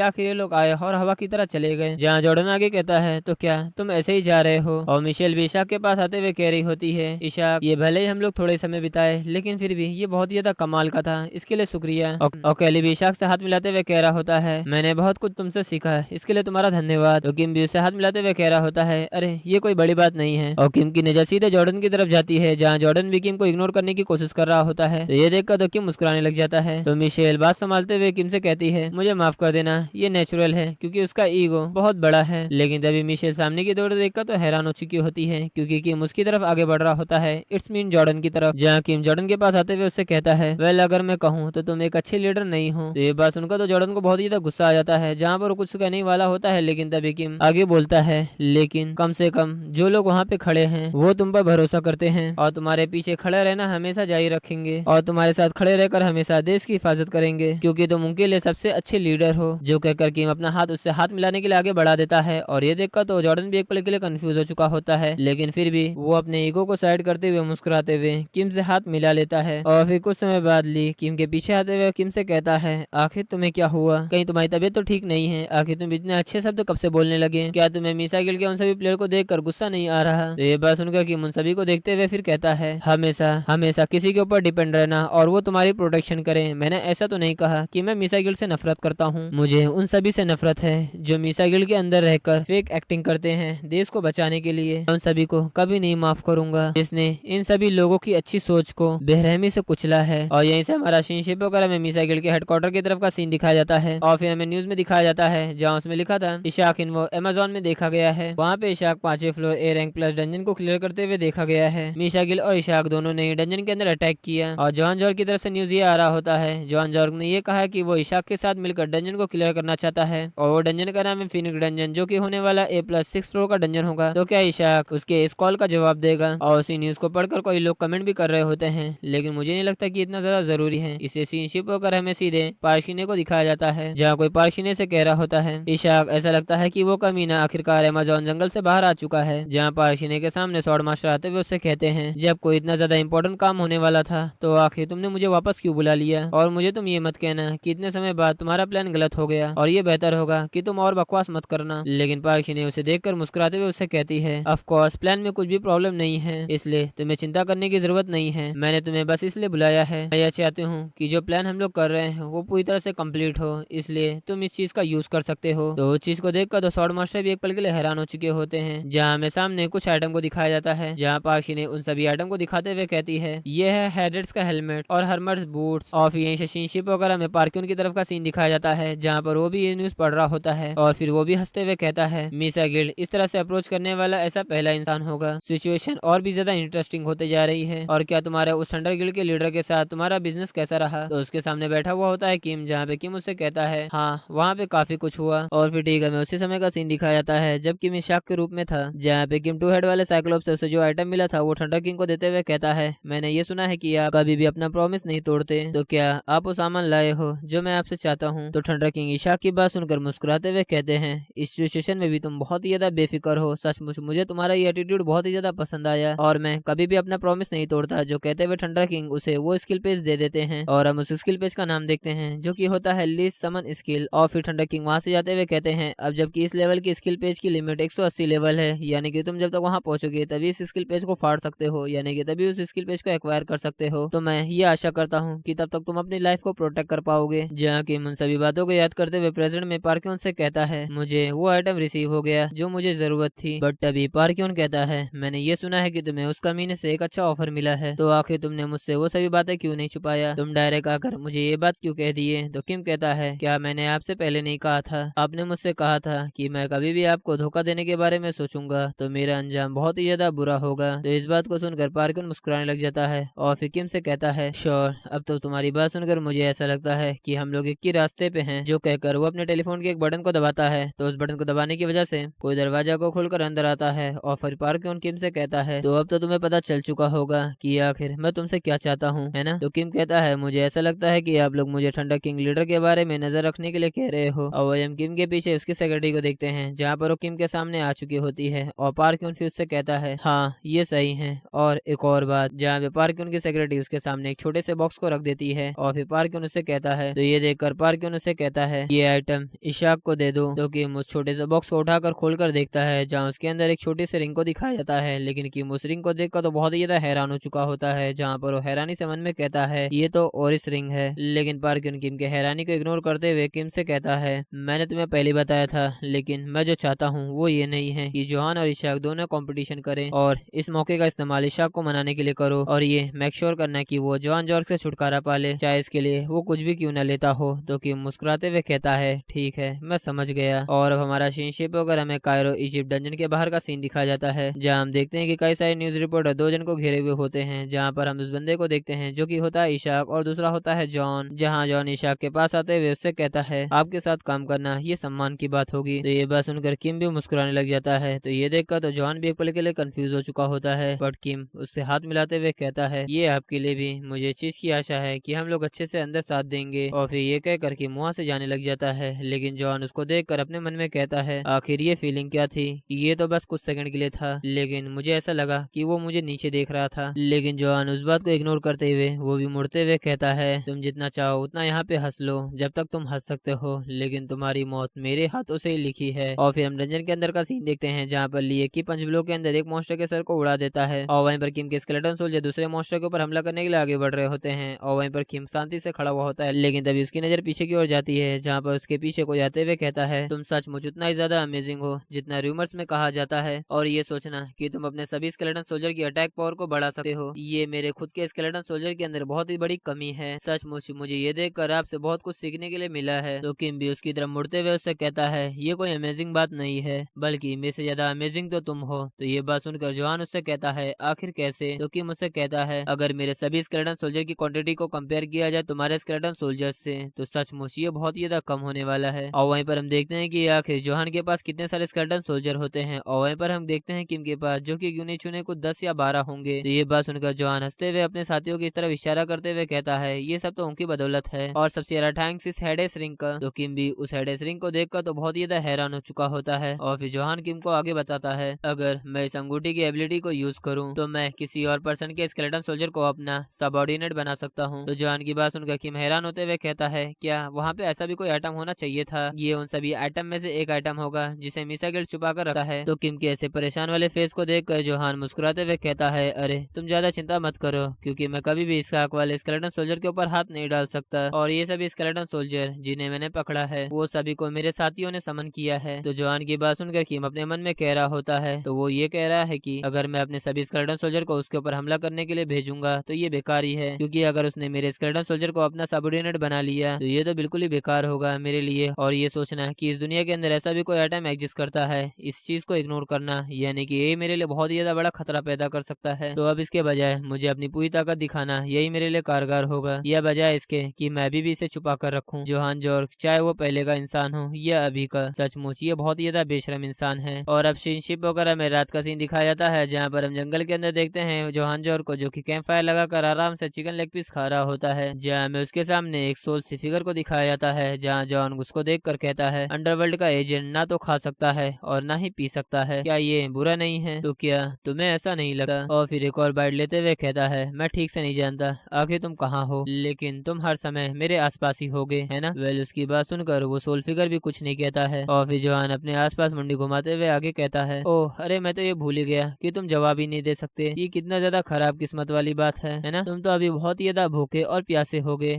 आखिर ये लोग आए और हवा की तरह चले गए। जहाँ जॉर्डन आगे कहता है, तो क्या तुम ऐसे ही जा रहे हो? और मिशेल भी इशाक के पास आते हुए कह रही होती है, इशाक ये भले ही हम लोग थोड़े समय बिताए लेकिन फिर भी ये बहुत ही ज्यादा कमाल का था, इसके लिए शुक्रिया। और कैली भी इशाक से हाथ मिलाते हुए कह रहा होता है, मैंने बहुत कुछ तुमसे सीखा है, इसके लिए तुम्हारा धन्यवाद। तो किम भी उससे हाथ मिलाते हुए कह रहा होता है, अरे ये कोई बड़ी बात नहीं है। और किम की नजर सीधे जॉर्डन की तरफ जाती है, जहाँ जॉर्डन भी किम को इग्नोर करने की कोशिश कर रहा होता है। तो ये देखकर तो किम मुस्कुराने लग जाता है। तो मिशेल बात संभालते हुए किम से कहती है, मुझे माफ कर देना, ये नेचुरल है क्योंकि उसका ईगो बहुत बड़ा है। लेकिन तभी मिशेल सामने की दौड़ देखकर तो हैरान हो चुकी होती है क्योंकि किम उसकी तरफ आगे बढ़ रहा होता है, इट्स मीन जॉर्डन की तरफ। जहाँ किम जॉर्डन के पास आते हुए उससे कहता है, वेल अगर मैं कहूँ तो तुम एक अच्छे लीडर नहीं हो। तो ये बात सुनकर तो जॉर्डन को बहुत ही ज्यादा गुस्सा आ जाता है, जहाँ पर कुछ कहने वाला होता है लेकिन तभी किम आगे बोलता है, लेकिन कम से कम जो लोग वहाँ पे खड़े हैं वो तुम पर भरोसा करते हैं और तुम्हारे पीछे खड़े रहना हमेशा जारी रखेंगे और तुम्हारे साथ खड़े रहकर हमेशा देश की हिफाजत करेंगे क्योंकि तुम उनके लिए सबसे अच्छे लीडर हो। जो कहकर किम अपना हाथ उससे हाथ मिलाने के लिए आगे बढ़ा देता है और ये देखकर तो जॉर्डन भी एक पल के लिए कंफ्यूज हो चुका होता है, लेकिन फिर भी वो अपने ईगो को साइड करते हुए मुस्कुराते हुए किम से हाथ मिला लेता है। और फिर कुछ समय बाद ली किम के पीछे आते हुए किम से कहता है, आखिर तुम्हें क्या हुआ? कहीं तुम्हारी तबीयत तो ठीक नहीं है? आखिर तुम इतने अच्छे शब्द कब से बोलने लगे? क्या तुम्हें मीसा गिल के उन सभी प्लेयर को देखकर गुस्सा नहीं आ रहा? तो ये बात सुनकर किम उन सभी को देखते हुए फिर कहता है, हमेशा हमेशा किसी के ऊपर डिपेंड रहना और वो तुम्हारी प्रोटेक्शन करे। मैंने ऐसा तो नहीं कहा कि मैं मीसा गिल से नफरत करता हूँ, मुझे उन सभी से नफरत है जो मीसा गिल के अंदर रहकर फेक एक्टिंग करते हैं देश को बचाने के लिए। उन सभी को कभी नहीं माफ करूंगा जिसने इन सभी लोगों की अच्छी सोच को बेरहमी से कुचला है। और यहीं से हमारा सीनशिप वगैरह में मीसा गिल के हेडक्वार्टर की तरफ का सीन दिखाया जाता है और फिर हमें न्यूज में दिखाया जाता है जहाँ उसमें लिखा था, इशाक इन वो अमेजोन में देखा गया है। वहाँ पे इशाक 5वें floor A rank plus dungeon को क्लियर करते हुए देखा गया है। मीसा गिल और इशाक दोनों ने डंजन के अंदर अटैक किया और जॉन जॉर्ग की तरफ से न्यूज ये आ रहा होता है, जॉन जॉर्ग ने ये कहा कि वो इशाक के साथ मिलकर डंजन को क्लियर करना चाहता है और वो डंजन का नाम है फिनिक्स डंजन, जो कि होने वाला A+6 फ्लोर का डंजन होगा। तो क्या इशाक उसके इस कॉल का जवाब देगा? और उसी न्यूज को पढ़कर कोई लोग कमेंट भी कर रहे होते हैं, लेकिन मुझे नहीं लगता कि इतना ज्यादा जरूरी है। इसे सीनशिप होकर हमें सीधे पार्शिने को दिखाया जाता है, जहाँ कोई पार्शिने से कह रहा होता है, इशाक ऐसा लगता है कि वो कमीना आखिरकार अमेज़न जंगल से बाहर आ चुका है। जहाँ पार्शिने के सामने स्वॉर्ड मास्टर आते हुए उससे कहते हैं, जब कोई इतना ज्यादा इंपॉर्टेंट काम होने वाला था तो आखिर तुमने मुझे वापस क्यों बुला लिया? और मुझे तुम ये मत कहना कि इतने समय बाद तुम्हारा प्लान गलत हो गया और ये बेहतर होगा कि तुम और बकवास मत करना। लेकिन पार्शिने उसे देखकर मुस्कुराते हुए उससे कहती है, ऑफ कोर्स प्लान में कुछ भी प्रॉब्लम नहीं है, इसलिए तुम्हें चिंता करने की जरूरत नहीं है। मैंने तुम्हें बस इसलिए बुलाया है, मैं यह चाहती हूँ कि जो प्लान हम लोग कर रहे हैं वो पूरी तरह से कंप्लीट हो, इसलिए तुम इस चीज का यूज कर सकते हो। तो उस चीज को देखकर तो स्वॉर्ड मास्टर भी एक पल के लिए हैरान हो चुके होते हैं। जहाँ हमें सामने कुछ आइटम को दिखाया जाता है, जहाँ पार्शिने उन सभी आइटम को दिखाते हुए कहती है, ये है हेडेट्स का हेलमेट और हर्मर्स बूट्स। और फिर यहीं से सीनशिप वगैरह में पार्क्यून की तरफ का सीन दिखाया जाता है, जहाँ पर वो भी ये न्यूज पढ़ रहा होता है और फिर वो भी हंसते हुए कहता है, मीसा गिल्ड इस तरह से अप्रोच करने वाला ऐसा पहला इंसान होगा। सिचुएशन और भी ज्यादा इंटरेस्टिंग होते जा रही है। और क्या तुम्हारे उस थंडर गिल्ड के लीडर के साथ तुम्हारा बिजनेस कैसा रहा? तो उसके सामने बैठा हुआ होता है किम, जहाँ पे किम उससे कहता है, हाँ वहाँ पे काफी कुछ हुआ। और फिर ठीक है, मैं उसी समय का सीन दिखाया जाता है जब किम इशाक के रूप में था, जहाँ पे किम 2 हेड वाले साइक्लोप से उसे जो आइटम मिला था वो थंडर किंग को देते हुए कहता है, मैंने ये सुना है कि आप कभी भी अपना प्रॉमिस नहीं तोड़ते, तो क्या आप वो सामान लाए हो जो मैं आपसे चाहता हूँ? तो थंडर किंग इशाक की बात सुनकर मुस्कुराते हुए कहते हैं, इस सिचुएशन में भी तुम बहुत ही ज्यादा बेफिक्र हो, सचमुच मुझे तुम्हारा ये एटीट्यूड बहुत ही ज्यादा पसंद आया और मैं कभी भी अपना प्रॉमिस नहीं तोड़ता। जो कहते हुए थंडर किंग उसे वो स्किल पेज दे देते हैं और हम उस स्किल पेज का नाम देखते हैं जो कि होता है लीस्ट समन स्किल। और फिर थंडर किंग वहां से जाते हुए कहते हैं, अब जबकि इस लेवल की स्किल पेज की लिमिट 180 लेवल है, यानी कि तुम जब तक वहां पहुंचोगे तभी इस स्किल पेज को फाड़ सकते हो, यानी कि तभी उस स्किल पेज को एक्वायर कर सकते हो। तो मैं ये आशा करता हूँ कि तब तक तुम अपनी लाइफ को प्रोटेक्ट कर पाओगे। जहाँ की उन सभी बातों को याद करते हुए प्रेजेंट में पार्क्यून से कहता है, मुझे वो आइटम रिसीव हो गया जो मुझे जरूरत थी। बट तभी पार्क्यून कहता है, मैंने ये सुना है कि तुम्हें उस कमीने से एक अच्छा ऑफर मिला है, तो आखिर तुमने मुझसे वो सभी बातें क्यों नहीं छुपाया? तुम डायरेक्ट आकर मुझे ये बात क्यों कह दिए? तो किम कहता है, क्या मैंने आपसे पहले नहीं कहा था? आपने मुझसे कहा था कि मैं कभी भी आपको धोखा देने के बारे में सोचूंगा तो मेरा अंजाम बहुत ही ज्यादा बुरा होगा। तो इस बात को सुनकर पार्क्यून मुस्कुराने लग जाता है और फिर किम से कहता है, श्योर, अब तो तुम्हारी बात सुनकर मुझे ऐसा लगता है कि हम लोग एक ही रास्ते पे हैं। जो कहकर वो अपने टेलीफोन के एक बटन को दबाता है, तो उस बटन को दबाने की वजह से कोई दरवाजा को खोलकर अंदर आता है और फिर पार्क क्योन किम से कहता है तो अब तो तुम्हें पता चल चुका होगा कि आखिर मैं तुमसे क्या चाहता हूँ, है ना। तो किम कहता है मुझे ऐसा लगता है कि आप लोग मुझे ठंडा किंग लीडर के बारे में नजर रखने के लिए कह रहे हो। और वही हम किम के पीछे उसकी सेक्रेटरी को देखते हैं जहाँ पर वो किम के सामने आ चुकी होती है और पार्क क्योन फिर उससे कहता है हाँ ये सही है। और एक और बात जहाँ पे पार्क क्योन की सेक्रेटरी उसके सामने एक छोटे से बॉक्स को रख देती है और फिर पार्क क्योन उससे कहता है तो ये देखकर पार्क क्योन उससे कहता है ये आइटम इशाक को दे दो। तो किम उस छोटे से बॉक्स को उठाकर खोलकर देखता है जहाँ उसके अंदर एक छोटी सी रिंग को दिखाया जाता है। लेकिन किम उस रिंग को देखकर तो बहुत ही ज्यादा हैरान हो चुका होता है जहाँ पर वो हैरानी से मन में कहता है ये तो ओरिस रिंग है। लेकिन पार्क क्योन किम के हैरानी को इग्नोर करते हुए किम से कहता है मैंने तुम्हें पहले बताया था लेकिन मैं जो चाहता हूँ वो ये नहीं है कि जोहान और इशाक दोनों कंपटीशन करें और इस मौके का इस्तेमाल इशाक को मनाने के लिए करो और ये मेक श्योर करना कि वो जोहान जॉर्ज से छुटकारा पा ले चाहे इसके लिए वो कुछ भी क्यों न लेता हो। तो किम मुस्कुराते हुए कहता है ठीक है मैं समझ गया। और अब हमारा सीनशिप होकर हमें कायरो इजिप्ट डंजन के बाहर का सीन दिखाया जाता है जहाँ हम देखते हैं कि कई सारे न्यूज रिपोर्टर दो जन को घेरे हुए होते हैं जहाँ पर हम उस बंदे को देखते हैं जो कि होता है इशाक और दूसरा होता है जॉन। जहाँ जॉन इशाक के पास आते हुए उससे कहता है आपके साथ काम करना ये सम्मान की बात होगी। तो ये बात सुनकर किम भी मुस्कुराने लग जाता है। तो ये देखकर तो जॉन भी एक पल के लिए कंफ्यूज हो चुका होता है बट किम उससे हाथ मिलाते हुए कहता है ये आपके लिए भी मुझे चीज की आशा है कि हम लोग अच्छे से अंदर साथ देंगे। और फिर ये कहकर कि मुंह से जाने लग जाता है। लेकिन जॉन उसको देखकर अपने मन में कहता है आखिर ये फीलिंग क्या थी कि ये तो बस कुछ सेकंड के लिए था लेकिन मुझे ऐसा लगा कि वो मुझे नीचे देख रहा था। लेकिन जॉन उस बात को इग्नोर करते हुए वो भी मुड़ते हुए कहता है तुम जितना चाहो उतना यहाँ पे हंस लो जब तक तुम हंस सकते हो लेकिन तुम्हारी मौत मेरे हाथों से ही लिखी है। और फिर हम डंजन के अंदर का सीन देखते हैं जहाँ पर लिए की पंच ब्लॉक के अंदर एक मॉन्स्टर के सर को उड़ा देता है और वहीं पर किम के स्केलेटन सोल्जर दूसरे मॉन्स्टर के ऊपर हमला करने के लिए आगे बढ़ रहे होते हैं और वहीं पर किम शांति से खड़ा हुआ होता है। लेकिन तभी उसकी नजर पीछे की ओर जाती है जहाँ पर उसके पीछे को जाते हुए कहता है तुम सचमुच उतना ही ज्यादा अमेजिंग हो जितना रूमर्स में कहा जाता है और ये सोचना कि तुम अपने सभी स्केलेटन सोल्जर की अटैक पावर को बढ़ा सकते हो ये मेरे खुद के स्केलेटन सोल्जर के अंदर बहुत ही बड़ी कमी है। सचमुच मुझे ये देखकर आपसे बहुत कुछ सीखने के लिए मिला है। तो किम भी उसकी तरफ मुड़ते हुए उससे कहता है ये कोई अमेजिंग बात नहीं है बल्कि मेरे से ज्यादा अमेजिंग तो तुम हो। तो ये बात सुनकर जोहान उससे कहता है आखिर कैसे। तो किम उससे कहता है अगर मेरे सभी स्केलेटन सोल्जर की क्वांटिटी को कंपेयर किया जाए तुम्हारे स्केलेटन सोल्जर से तो सचमुच ये बहुत ही ज्यादा कम होने वाला है। और वहीं पर हम देखते हैं कि आखिर जोहान के पास कितने सारे स्केलेटन सोल्जर होते हैं और वहीं पर हम देखते हैं किम के पास जो कि गिने चुने कुछ 10 या 12 होंगे। तो ये बात सुनकर जोहान हंसते हुए अपने साथियों की तरफ इशारा करते हुए कहता है ये सब तो उनकी बदौलत है और सबसे ज्यादा थैंक्स इस हेडेस रिंग का। तो किम भी उस हेडेस रिंग को देखकर तो बहुत ही ज्यादा हैरान हो चुका होता है और फिर जोहान किम को आगे बताता है अगर मैं इस अंगूठी की एबिलिटी को यूज करूं तो मैं किसी और पर्सन के स्केलेटन सोल्जर को अपना सबऑर्डिनेट बना सकता हूं। तो जोहान की बात सुनकर किम हैरान होते हुए कहता है क्या वहाँ पे ऐसा भी कोई आइटम होना चाहिए था। ये उन सभी आइटम में से एक आइटम होगा जिसे मिसा गिल्ड छुपा कर रखा है। तो किम के ऐसे परेशान वाले फेस को देखकर जोहान मुस्कुराते हुए कहता है अरे तुम ज्यादा चिंता मत करो क्योंकि मैं कभी भी इसका वाले स्केलेटन सोल्जर के ऊपर हाथ नहीं डाल सकता और ये सभी स्केलेटन सोल्जर जिन्हें मैंने पकड़ा है वो सभी को मेरे साथियों ने समन किया है। तो जोहान की बात सुनकर किम अपने मन में कह रहा होता है तो वो ये कह रहा है कि अगर मैं अपने सभी स्केलेटन सोल्जर को उसके ऊपर हमला करने के लिए भेजूंगा तो ये बेकार ही है क्योंकि अगर उसने मेरे स्केलेटन सोल्जर को अपना सबऑर्डिनेट बना लिया तो ये तो बिल्कुल ही बेकार होगा मेरे लिए। और ये सोचना कि इस दुनिया के अंदर ऐसा भी कोई आइटम एग्जिस्ट करता है इस चीज को इग्नोर करना यानी कि ये मेरे लिए बहुत ही ज्यादा बड़ा खतरा पैदा कर सकता है। तो अब इसके बजाय मुझे अपनी पूरी ताकत दिखाना यही मेरे लिए कारगर होगा या बजाय इसके कि मैं अभी भी इसे छुपा कर रखूं। जोहान जॉर्ग चाहे वो पहले का इंसान हो या अभी का सचमुच ये बहुत ही ज्यादा बेशरम इंसान है। और अब शिप वगैरह में रात का सीन दिखाया जाता है जहाँ पर हम जंगल के अंदर देखते हैं जोहान जॉर्ग को जो कि कैंप फायर लगाकर आराम से चिकन लेग पीस खा रहा होता है जहाँ हमें उसके सामने एक सोल सी फिगर को दिखाया जाता है जहाँ जॉन उसको देख कर कहता है अंडरवर्ल्ड का एजेंट ना तो खा सकता है और ना ही पी सकता है क्या ये बुरा नहीं है। तो क्या तुम्हें ऐसा नहीं लगता। और फिर एक और बाइट लेते हुए कहता है मैं ठीक से नहीं जानता आखिर तुम कहाँ हो लेकिन तुम हर समय मेरे आसपास ही होगे है ना। वेल उसकी बात सुनकर वो सोल फिगर भी कुछ नहीं कहता है और फिर जॉन अपने आसपास मुंडी घुमाते हुए आगे कहता है ओह अरे मैं तो ये भूल ही गया कि तुम जवाब ही नहीं दे सकते। ये कितना ज्यादा खराब किस्मत वाली बात है ना। तुम तो अभी बहुत ही ज्यादा भूखे और प्यासे हो गए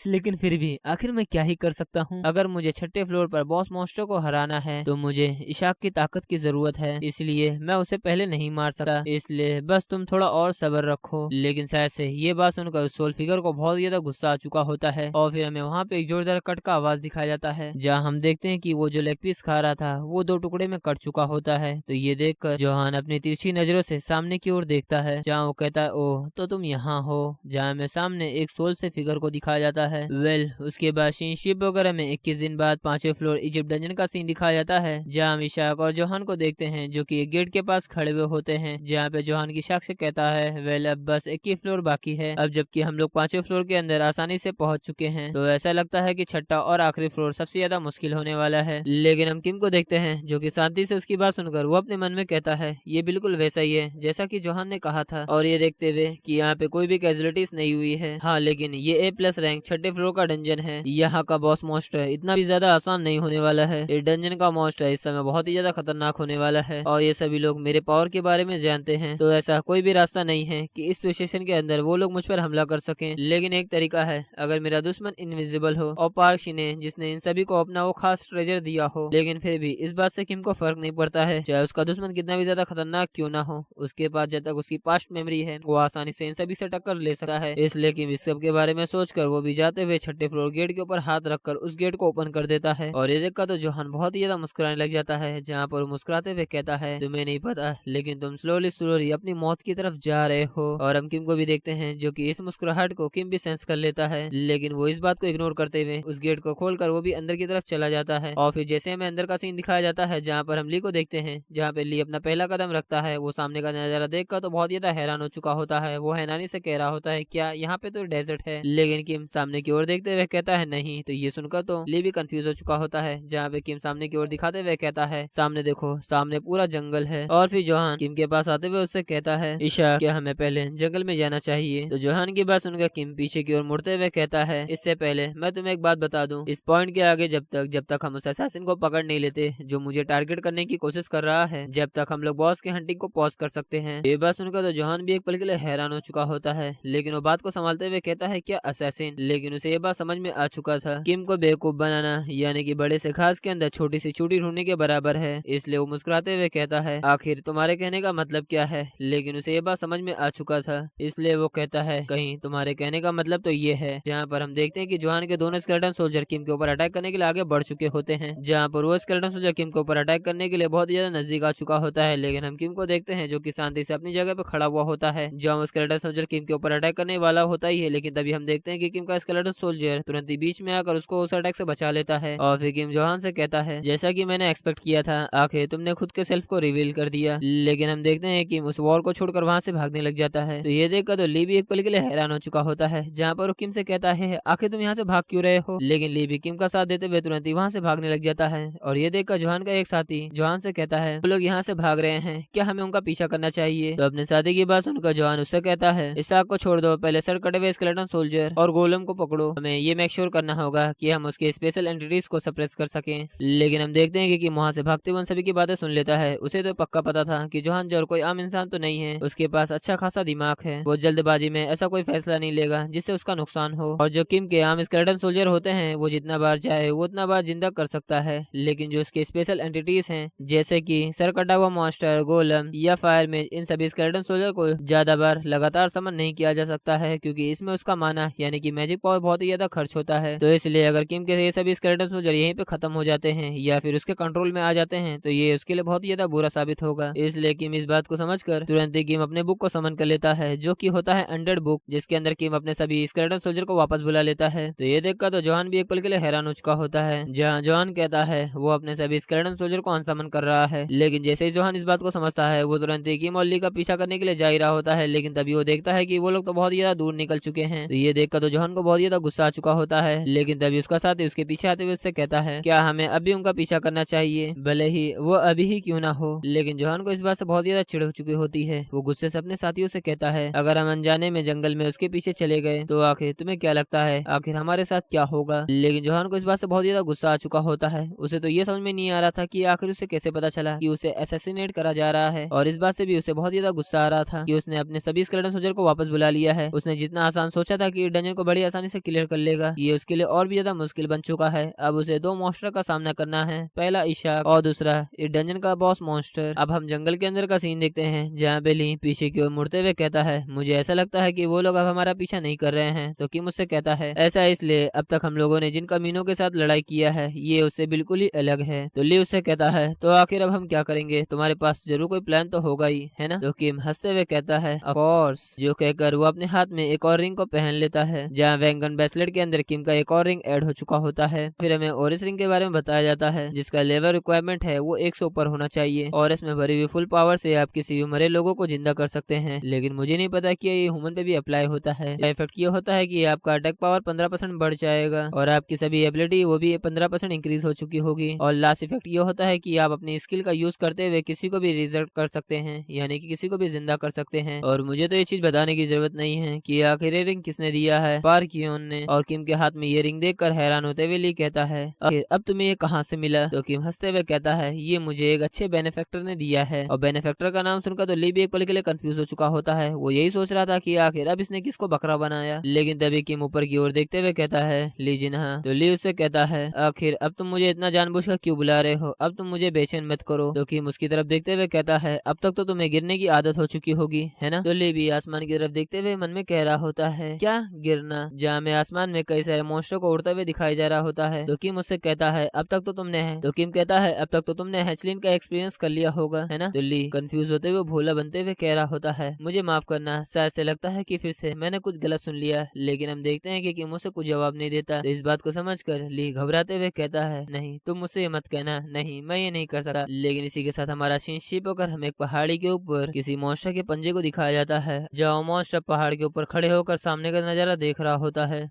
लेकिन फिर भी आखिर मैं क्या ही कर सकता हूँ। अगर मुझे छठे फ्लोर पर बॉस मॉन्स्टर को हराना है तो मुझे इशाक की ताकत की जरूरत है इसलिए मैं उसे पहले नहीं मार सकता इसलिए बस तुम थोड़ा और सब्र रखो। लेकिन शायद से ये बात सुनकर सोल फिगर को बहुत ज्यादा गुस्सा आ चुका होता है और फिर हमें वहाँ पे एक जोरदार कट का आवाज दिखाया जाता है जहाँ हम देखते हैं कि वो जो लेग पीस खा रहा था वो 2 टुकड़े में कट चुका होता है। तो ये देखकर जोहान अपनी तिरछी नजरों से सामने की ओर देखता है जहाँ वो कहता है ओह तो तुम यहाँ हो। जहाँ हमें सामने एक सोल से फिगर को दिखाया जाता है। वेल उसके बाद शिप वगैरह में 21 दिन बाद 5वें फ्लोर इजिप्ट डंजन का सीन दिखाया जाता है जहाँ हम इशाक और जोहान को देखते हैं जो कि एक गेट के पास खड़े हुए होते हैं, जहाँ पे जोहान की शाख से कहता है वेल अब बस एक ही फ्लोर बाकी है। अब जबकि हम लोग 5वें फ्लोर के अंदर आसानी से पहुंच चुके हैं, तो ऐसा लगता है कि छठा और आखिरी फ्लोर सबसे ज्यादा मुश्किल होने वाला है। लेकिन हम किम को देखते हैं जो कि शांति से उसकी बात सुनकर वो अपने मन में कहता है ये बिल्कुल वैसा ही है जैसा कि जोहान ने कहा था। और ये देखते हुए कि यहाँ पे कोई भी कैजुअलिटीज नहीं हुई है। हाँ, लेकिन ये A+ रैंक 6ठे फ्लोर का डंजन है। यहाँ का बॉस मॉन्स्टर इतना भी ज्यादा आसान नहीं होने वाला है। ये डंजन का मॉन्स्टर इस समय बहुत ही ज्यादा खतरनाक होने वाला है और ये सभी लोग मेरे पावर के बारे में जानते हैं, तो ऐसा कोई भी रास्ता नहीं है कि इस सिचुएशन के अंदर वो लोग मुझ पर हमला कर सकें। लेकिन एक तरीका है, अगर मेरा दुश्मन इनविजिबल हो और पार्क शिने जिसने इन सभी को अपना वो खास ट्रेजर दिया हो। लेकिन फिर भी इस बात से किम को फर्क नहीं पड़ता है, चाहे उसका दुश्मन कितना भी ज्यादा खतरनाक क्यों ना हो, उसके पास जब तक उसकी पास्ट मेमोरी है वो आसानी से इन सभी से टक्कर ले सकता है। इसलिए किम इस सब के बारे में सोचकर वो भी जाते हुए 6ठे फ्लोर गेट के ऊपर हाथ रखकर उस गेट को ओपन कर देता है। और ये देखकर तो जोहान बहुत ही ज्यादा मुस्कुराने लग जाता है, जहाँ पर मुस्कुराते हुए कहता है तुम्हें नहीं पता, लेकिन तुम स्लोली स्लोली अपनी मौत की तरफ जा रहे हो। और हम किम को भी देखते हैं जो कि इस मुस्कुराहट को किम भी सेंस कर लेता है, लेकिन वो इस बात को इग्नोर करते हुए उस गेट को खोलकर वो भी अंदर की तरफ चला जाता है। और फिर जैसे हमें अंदर का सीन दिखाया जाता है, जहाँ पर हम ली को देखते हैं, जहाँ पे ली अपना पहला कदम रखता है। वो सामने का नजारा देखकर तो बहुत ज्यादा हैरान हो चुका होता है। वो हैरानी से कह रहा होता है क्या यहाँ पे तो डेजर्ट है। लेकिन किम सामने की ओर देखते हुए कहता है नहीं। तो ये सुनकर तो ली भी कंफ्यूज हो चुका होता है, जहाँ पे किम सामने की ओर दिखाते हुए कहता है सामने देखो, सामने पूरा जंगल है। और फिर जोहान किम के पास आते हुए उससे कहता है ईशा क्या हमें पहले जंगल में जाना चाहिए। तो जोहान की बात सुनकर किम पीछे की ओर मुड़ते हुए कहता है इससे पहले मैं तुम्हें एक बात बता दूं, इस पॉइंट के आगे जब तक हम उस असैसिन को पकड़ नहीं लेते जो मुझे टारगेट करने की कोशिश कर रहा है, जब तक हम लोग बॉस के हंटिंग को पॉज कर सकते हैं। ये बात सुनकर तो जोहान भी एक पल के लिए हैरान हो चुका होता है, लेकिन वो बात को संभालते हुए कहता है क्या असैसिन। लेकिन उसे ये बात समझ में आ चुका था किम को बेवकूफ बनाना यानी कि बड़े से घास के अंदर छोटी सी चूड़ी ढूंढने के बराबर है। इसलिए वो मुस्कुराते हुए कहता है आखिर तुम्हारे कहने का मतलब क्या है। लेकिन उसे ये बात समझ में आ चुका था, इसलिए वो कहता है कहीं तुम्हारे कहने का मतलब तो ये है। जहाँ पर हम देखते हैं कि जोहान के दोनों स्केलेटन सोल्जर किम के ऊपर अटैक करने के लिए आगे बढ़ चुके होते हैं, जहाँ पर वो स्केलेटन सोल्जर किम के ऊपर अटैक करने के लिए बहुत ज्यादा नजदीक आ चुका होता है। लेकिन हम किम को देखते हैं जो कि शांति से अपनी जगह पे खड़ा हुआ होता है, जहाँ स्केलेटन सोल्जर किम के ऊपर अटैक करने वाला होता ही है। लेकिन तभी हम देखते हैं कि किम का स्केलेटन सोल्जर तुरंत ही बीच में आकर उसको उस अटैक से बचा लेता है। और फिर किम जोहान से कहता है जैसा कि मैंने एक्सपेक्ट किया था, आखिर तुमने खुद के सेल्फ को रिवील कर दिया। लेकिन हम देखते हैं कि उस वॉर को छोड़कर वहां से भागने लग जाता है। तो ये देखकर तो ली भी एक पल के लिए हैरान हो चुका होता है, जहाँ पर वो किम से कहता है आखिर तुम यहाँ से भाग क्यों रहे हो। लेकिन ली भी किम का साथ देते हुए तुरंत ही वहाँ से भागने लग जाता है। और ये देखकर जोहान का एक साथी जोहान से कहता है वो लोग यहाँ से भाग रहे हैं, क्या हमें उनका पीछा करना चाहिए। तो अपने साथी की बात सुनकर जोहान उससे कहता है इस आग को छोड़ दो, पहले सर कटे हुए स्केलेटन सोल्जर और गोलम को पकड़ो। हमें ये मेक श्योर करना होगा कि हम उसके स्पेशल एंटिटीज को सप्रेस कर सकें। लेकिन हम देखते हैं कि वहाँ से भागते हुए सभी की बातें सुन लेता है। उसे तो पक्का पता था कि जोहान जोर कोई आम इंसान तो नहीं है, उसके पास अच्छा खासा दिमाग है। वो जल्दबाजी में ऐसा कोई फैसला नहीं लेगा जिससे उसका नुकसान हो। और जो किम के आम स्केलेटन सोल्जर होते हैं वो जितना बार चाहे वो उतना बार जिंदा कर सकता है, लेकिन जो उसके स्पेशल एंटिटीज हैं जैसे कि सर कटा हुआ मॉन्स्टर, गोलम या फायर में, इन सभी स्केलेटन सोल्जर को ज्यादा बार लगातार समन नहीं किया जा सकता है, क्योंकि इसमें उसका माना यानी कि मैजिक पावर बहुत ही ज्यादा खर्च होता है। तो इसलिए अगर किम के ये सभी स्केलेटन सोल्जर यहीं पे खत्म हो जाते हैं या फिर उसके कंट्रोल में आ जाते हैं तो ये उसके लिए बहुत ही ज्यादा बुरा साबित होगा। इसलिए किम इस बात को समझकर तुरंत ही किम अपने बुक को समन कर लेता है, जो कि होता है अंडर बुक, जिसके अंदर किम अपने सभी स्केलेटन सोल्जर को वापस बुला लेता है। तो ये देखकर तो जोहान भी एक पल के लिए हैरान हो चुका होता है, जहाँ जोहान कहता है वो अपने सभी स्केलेटन सोल्जर को अनसमन कर रहा है। लेकिन जैसे ही जोहान इस बात को समझता है वो तुरंत ही किम और ली का पीछा करने के लिए जा ही रहा होता है। लेकिन तभी वो देखता है कि वो लोग तो बहुत ज्यादा दूर निकल चुके हैं। तो ये देखकर तो जोहान को बहुत ज्यादा गुस्सा आ चुका होता है। लेकिन तभी उसका साथी उसके पीछे आते हुए उससे कहता है क्या हमें अभी उनका पीछा करना चाहिए, भले ही वो अभी ही क्यों ना हो। लेकिन जोहान को इस बात से बहुत ज्यादा चिढ़ हो चुकी होती है। वो गुस्से से अपने साथियों से कहता है अगर हम अनजाने में जंगल में उसके पीछे चले गए तो आखिर तुम्हें क्या लगता है आखिर हमारे साथ क्या होगा। लेकिन जोहान को इस बात से बहुत ज्यादा गुस्सा आ चुका होता है। उसे तो ये समझ में नहीं आ रहा था कि आखिर उसे कैसे पता चला कि उसे असैसिनेट करा जा रहा है। और इस बात से भी उसे बहुत ज्यादा गुस्सा आ रहा था कि उसने अपने सभी स्केलेटन सोल्जर को वापस बुला लिया है। उसने जितना आसान सोचा था कि डंजन को बड़ी आसानी से क्लियर कर लेगा, ये उसके लिए और भी ज्यादा मुश्किल बन चुका है। अब उसे दो मॉन्स्टर का सामना करना है, पहला इशाक और दूसरा इस डंजन का बॉस मॉन्स्टर। अब हम जंगल के अंदर का सीन देखते हैं, जहाँ पे ली पीछे की ओर मुड़ते हुए कहता है मुझे ऐसा लगता है कि वो लोग अब हमारा पीछा नहीं कर रहे हैं। तो किम उससे कहता है ऐसा इसलिए अब तक हम लोगों ने जिन कमीनों के साथ लड़ाई किया है ये उससे बिल्कुल ही अलग है। तो ली उससे कहता है तो आखिर अब हम क्या करेंगे, तुम्हारे पास जरूर कोई प्लान तो होगा ही, है ना। तो किम हंसते हुए कहता है ऑफ कोर्स, जो कहकर वो अपने हाथ में एक और रिंग को पहन लेता है, जहाँ वैंगन ब्रेसलेट के अंदर किम का एक और रिंग ऐड हो चुका होता है। फिर हमें और इस रिंग के बारे में बताया जाता है जिसका लेवल रिक्वायरमेंट है वो 100 ऊपर होना चाहिए और इसमें भरी हुई फुल पावर से आप किसी भी मरे लोगों को जिंदा कर सकते हैं। लेकिन मुझे नहीं पता कि ये ह्यूमन पे भी अप्लाई होता है। इफेक्ट ये होता है कि आपका अटैक पावर 15% बढ़ जाएगा और आपकी सभी एबिलिटी वो भी 15% इंक्रीज हो चुकी होगी। और लास्ट इफेक्ट ये होता है कि आप अपनी स्किल का यूज करते हुए किसी को भी रिजर्व कर सकते हैं, यानी कि किसी को भी जिंदा कर सकते हैं। और मुझे तो ये चीज बताने की जरूरत नहीं है कि आखिर ये रिंग किसने दिया है, पार कियोन ने। और किम के हाथ में ये रिंग देखकर हैरान होते हुए ली कहता है, अब तुम्हें ये कहाँ से मिला? तो किम हंसते हुए कहता है, ये मुझे एक अच्छे बेनिफैक्टर ने दिया है। और बेनिफैक्टर का नाम सुनकर तो ली भी एक पल के लिए कंफ्यूज हो चुका होता है। वो यही सोच रहा था कि आखिर अब इसने किसको बकरा बनाया। लेकिन तभी किम ऊपर की ओर देखते हुए कहता है, ली जिन्हा। तो ली उससे कहता है, आखिर अब तुम मुझे इतना जानबूझकर क्यों बुला रहे हो? अब तुम मुझे बेचैन मत करो। तो किम उसकी तरफ देखते हुए कहता है, अब तक तो तुम्हें गिरने की आदत हो चुकी होगी, है ना? तो ली भी आसमान की तरफ देखते हुए मन में कह रहा होता है, क्या गिरना? जहाँ में आसमान में कई सारे मॉन्स्टर को उड़ते हुए दिखाई जा रहा होता है। तो किम उससे कहता है, अब तक तो तुमने है। तो किम कहता है, अब तक तो तुमने हैचलिन का एक्सपीरियंस कर लिया होगा, है ना? तो ली कंफ्यूज होते हुए भोला बनते हुए कह रहा होता है, मुझे माफ करना, शायद से लगता है कि फिर से मैंने कुछ गलत सुन लिया। लेकिन हम देखते हैं कि किम उसे कुछ जवाब नहीं देता। तो इस बात को समझकर ली घबराते हुए कहता है, नहीं तुम मुझसे ये मत कहना, नहीं मैं ये नहीं कर सकता। लेकिन इसी के साथ हमारा सीन शिफ्ट होकर हमें एक पहाड़ी के ऊपर किसी मॉन्स्टर के पंजे को दिखाया जाता है, जहाँ मॉन्स्टर पहाड़ के ऊपर खड़े होकर सामने का नजारा देख रहा होता है।